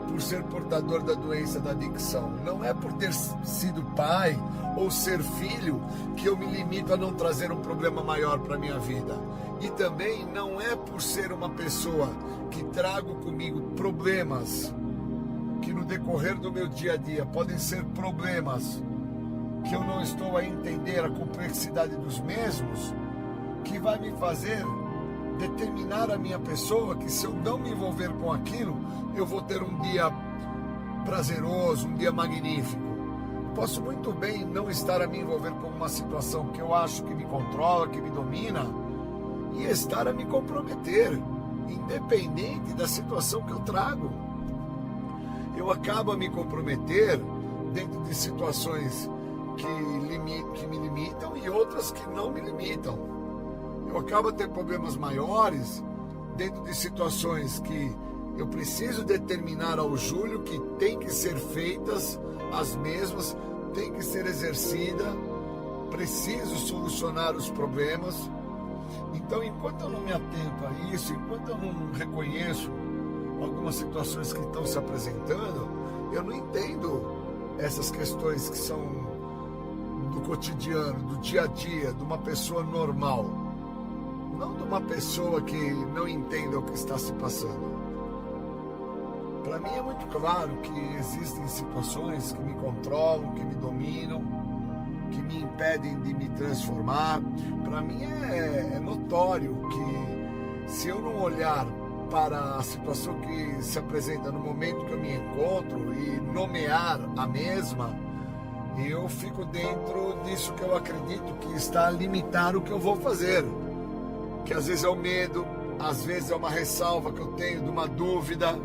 Speaker 8: por ser portador da doença da adicção. Não é por ter sido pai ou ser filho que eu me limito a não trazer um problema maior para a minha vida. E também não é por ser uma pessoa que trago comigo problemas que no decorrer do meu dia a dia podem ser problemas que eu não estou a entender a complexidade dos mesmos, que vai me fazer determinar a minha pessoa que se eu não me envolver com aquilo, eu vou ter um dia prazeroso, um dia magnífico. Posso muito bem não estar a me envolver com uma situação que eu acho que me controla, que me domina, e estar a me comprometer, independente da situação que eu trago. Eu acabo a me comprometer dentro de situações que me limitam e outras que não me limitam. Eu acabo a ter problemas maiores dentro de situações que eu preciso determinar ao Júlio que tem que ser feitas as mesmas, tem que ser exercida, preciso solucionar os problemas. Então, enquanto eu não me atento a isso, enquanto eu não reconheço algumas situações que estão se apresentando, eu não entendo essas questões que são do cotidiano, do dia a dia, de uma pessoa normal. Não de uma pessoa que não entenda o que está se passando. Para mim é muito claro que existem situações que me controlam, que me dominam, que me impedem de me transformar. Para mim é notório que se eu não olhar para a situação que se apresenta no momento que eu me encontro e nomear a mesma, eu fico dentro disso que eu acredito que está a limitar o que eu vou fazer. Que às vezes é o medo, às vezes é uma ressalva que eu tenho de uma dúvida.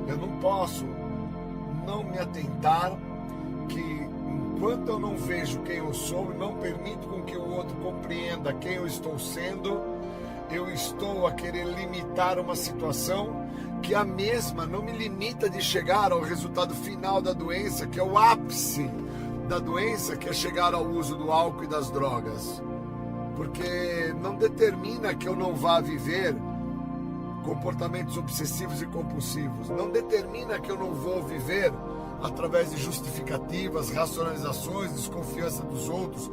Speaker 8: Eu não posso não me atentar que enquanto eu não vejo quem eu sou e não permito com que o outro compreenda quem eu estou sendo, eu estou a querer limitar uma situação que a mesma não me limita de chegar ao resultado final da doença, que é o ápice da doença, que é chegar ao uso do álcool e das drogas. Porque não determina que eu não vá viver comportamentos obsessivos e compulsivos. Não determina que eu não vou viver através de justificativas, racionalizações, desconfiança dos outros,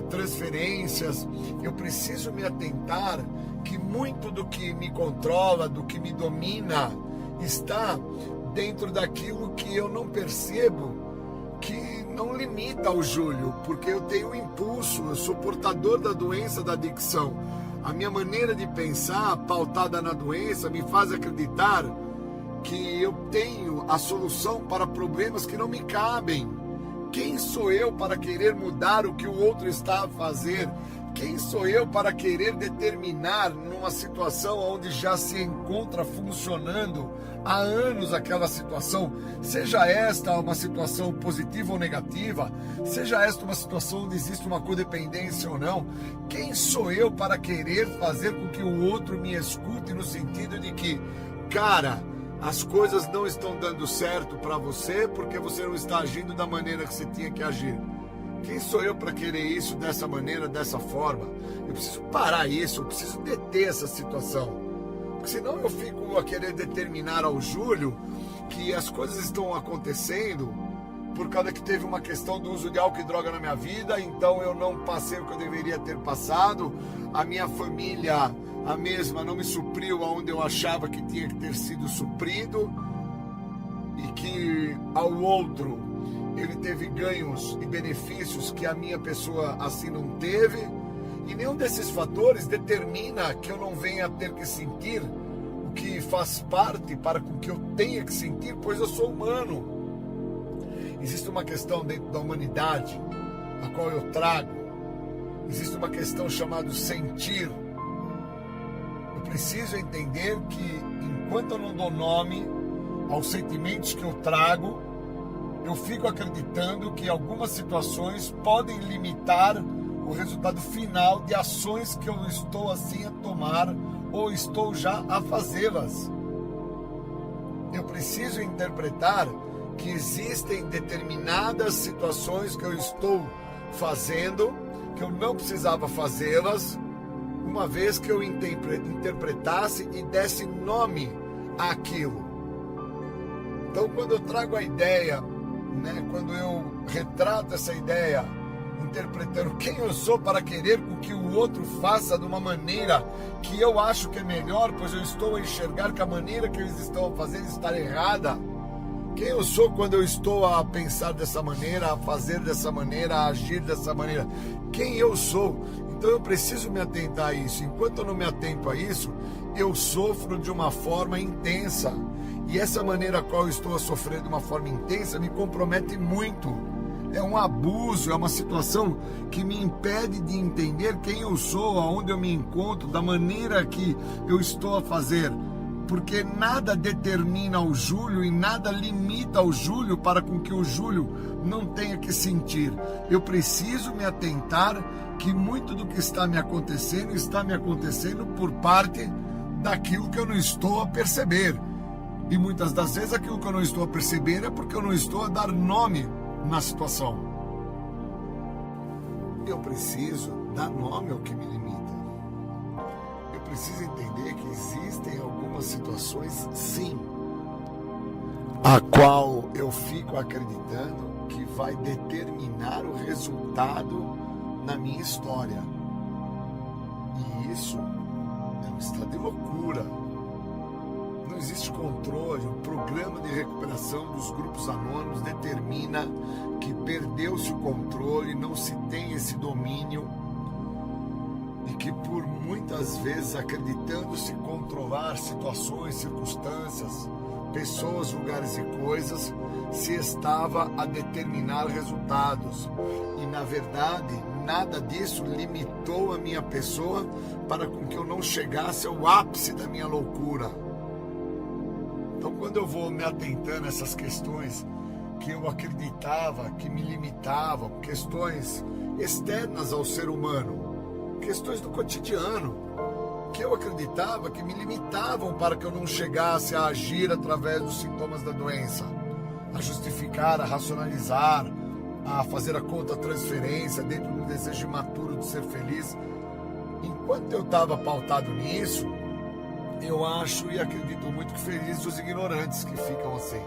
Speaker 8: transferências. Eu preciso me atentar que muito do que me controla, do que me domina, está dentro daquilo que eu não percebo, que não limita o Júlio, porque eu tenho um impulso, eu sou portador da doença da adicção. A minha maneira de pensar, pautada na doença, me faz acreditar que eu tenho a solução para problemas que não me cabem. Quem sou eu para querer mudar o que o outro está a fazer? Quem sou eu para querer determinar numa situação onde já se encontra funcionando há anos aquela situação, seja esta uma situação positiva ou negativa, seja esta uma situação onde existe uma codependência ou não? Quem sou eu para querer fazer com que o outro me escute no sentido de que, cara, as coisas não estão dando certo para você porque você não está agindo da maneira que você tinha que agir? Quem sou eu para querer isso dessa maneira, dessa forma? Eu preciso parar isso, eu preciso deter essa situação. Porque senão eu fico a querer determinar ao Júlio que as coisas estão acontecendo por causa que teve uma questão do uso de álcool e droga na minha vida, então eu não passei o que eu deveria ter passado, a minha família, a mesma, não me supriu aonde eu achava que tinha que ter sido suprido, e que ao outro ele teve ganhos e benefícios que a minha pessoa assim não teve, e nenhum desses fatores determina que eu não venha a ter que sentir o que faz parte para com que eu tenha que sentir, pois eu sou humano. Existe uma questão dentro da humanidade, a qual eu trago. Existe uma questão chamada sentir. Eu preciso entender que enquanto eu não dou nome aos sentimentos que eu trago, eu fico acreditando que algumas situações podem limitar o resultado final de ações que eu estou assim a tomar ou estou já a fazê-las. Eu preciso interpretar que existem determinadas situações que eu estou fazendo, que eu não precisava fazê-las, uma vez que eu interpretasse e desse nome àquilo. Então, quando eu trago a ideia, quando eu retrato essa ideia, interpretando quem eu sou para querer com que o outro faça de uma maneira que eu acho que é melhor, pois eu estou a enxergar que a maneira que eles estão a fazer está errada. Quem eu sou quando eu estou a pensar dessa maneira, a fazer dessa maneira, a agir dessa maneira? Quem eu sou? Então eu preciso me atentar a isso. Enquanto eu não me atento a isso, eu sofro de uma forma intensa. E essa maneira a qual eu estou a sofrer de uma forma intensa me compromete muito. É um abuso, é uma situação que me impede de entender quem eu sou, aonde eu me encontro, da maneira que eu estou a fazer. Porque nada determina o Júlio e nada limita o Júlio para com que o Júlio não tenha que sentir. Eu preciso me atentar que muito do que está me acontecendo por parte daquilo que eu não estou a perceber. E muitas das vezes aquilo que eu não estou a perceber é porque eu não estou a dar nome na situação. Eu preciso dar nome ao que me limita. Eu preciso entender que existem algumas situações, sim, a qual eu fico acreditando que vai determinar o resultado na minha história. E isso é um estado de loucura. Não existe controle. O programa de recuperação dos grupos anônimos determina que perdeu-se o controle, não se tem esse domínio, e que por muitas vezes, acreditando-se controlar situações, circunstâncias, pessoas, lugares e coisas, se estava a determinar resultados. E na verdade, nada disso limitou a minha pessoa para com que eu não chegasse ao ápice da minha loucura. Então, quando eu vou me atentando a essas questões que eu acreditava que me limitavam, questões externas ao ser humano, questões do cotidiano, que eu acreditava que me limitavam para que eu não chegasse a agir através dos sintomas da doença, a justificar, a racionalizar, a fazer a conta-transferência dentro do desejo imaturo de ser feliz. Enquanto eu estava pautado nisso, eu acho e acredito muito que felizes os ignorantes que ficam assim,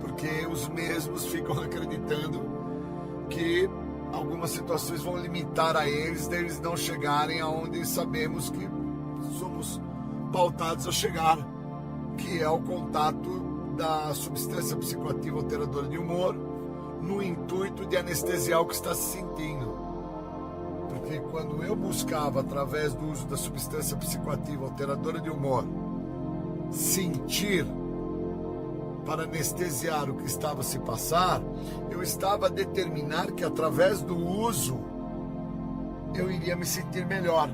Speaker 8: porque os mesmos ficam acreditando que algumas situações vão limitar a eles, deles não chegarem aonde sabemos que somos pautados a chegar, que é o contato da substância psicoativa alteradora de humor, no intuito de anestesiar o que está se sentindo. Porque quando eu buscava, através do uso da substância psicoativa alteradora de humor, sentir para anestesiar o que estava a se passar, eu estava a determinar que através do uso eu iria me sentir melhor.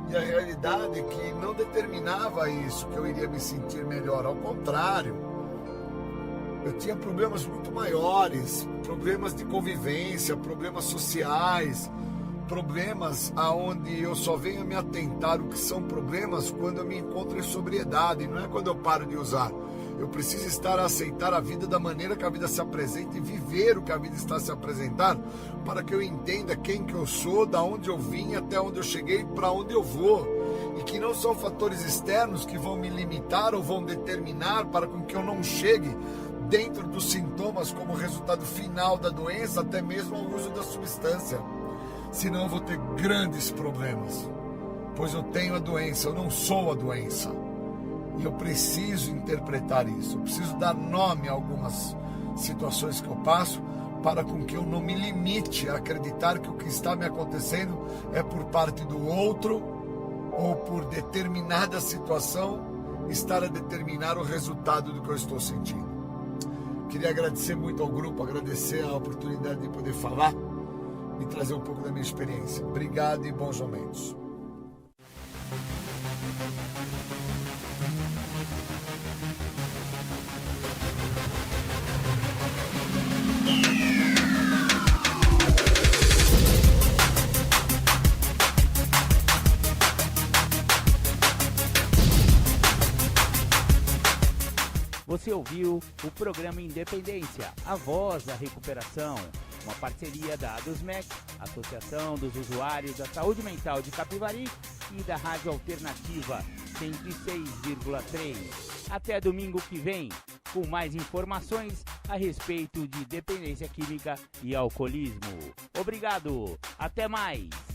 Speaker 8: E a realidade é que não determinava isso, que eu iria me sentir melhor. Ao contrário, eu tinha problemas muito maiores, problemas de convivência, problemas sociais, problemas aonde eu só venho a me atentar o que são problemas quando eu me encontro em sobriedade, não é quando eu paro de usar. Eu preciso estar a aceitar a vida da maneira que a vida se apresenta e viver o que a vida está a se apresentar, para que eu entenda quem que eu sou, da onde eu vim, até onde eu cheguei, para onde eu vou. E que não são fatores externos que vão me limitar ou vão determinar para com que eu não chegue dentro dos sintomas como resultado final da doença, até mesmo ao uso da substância. Senão eu vou ter grandes problemas, pois eu tenho a doença, eu não sou a doença. E eu preciso interpretar isso, eu preciso dar nome a algumas situações que eu passo, para com que eu não me limite a acreditar que o que está me acontecendo é por parte do outro ou por determinada situação estar a determinar o resultado do que eu estou sentindo. Queria agradecer muito ao grupo, agradecer a oportunidade de poder falar e trazer um pouco da minha experiência. Obrigado e bons momentos.
Speaker 1: Você ouviu o programa Independência, a voz da recuperação, uma parceria da ADUSMEC, Associação dos Usuários da Saúde Mental de Capivari, e da Rádio Alternativa 106,3. Até domingo que vem, com mais informações a respeito de dependência química e alcoolismo. Obrigado, até mais!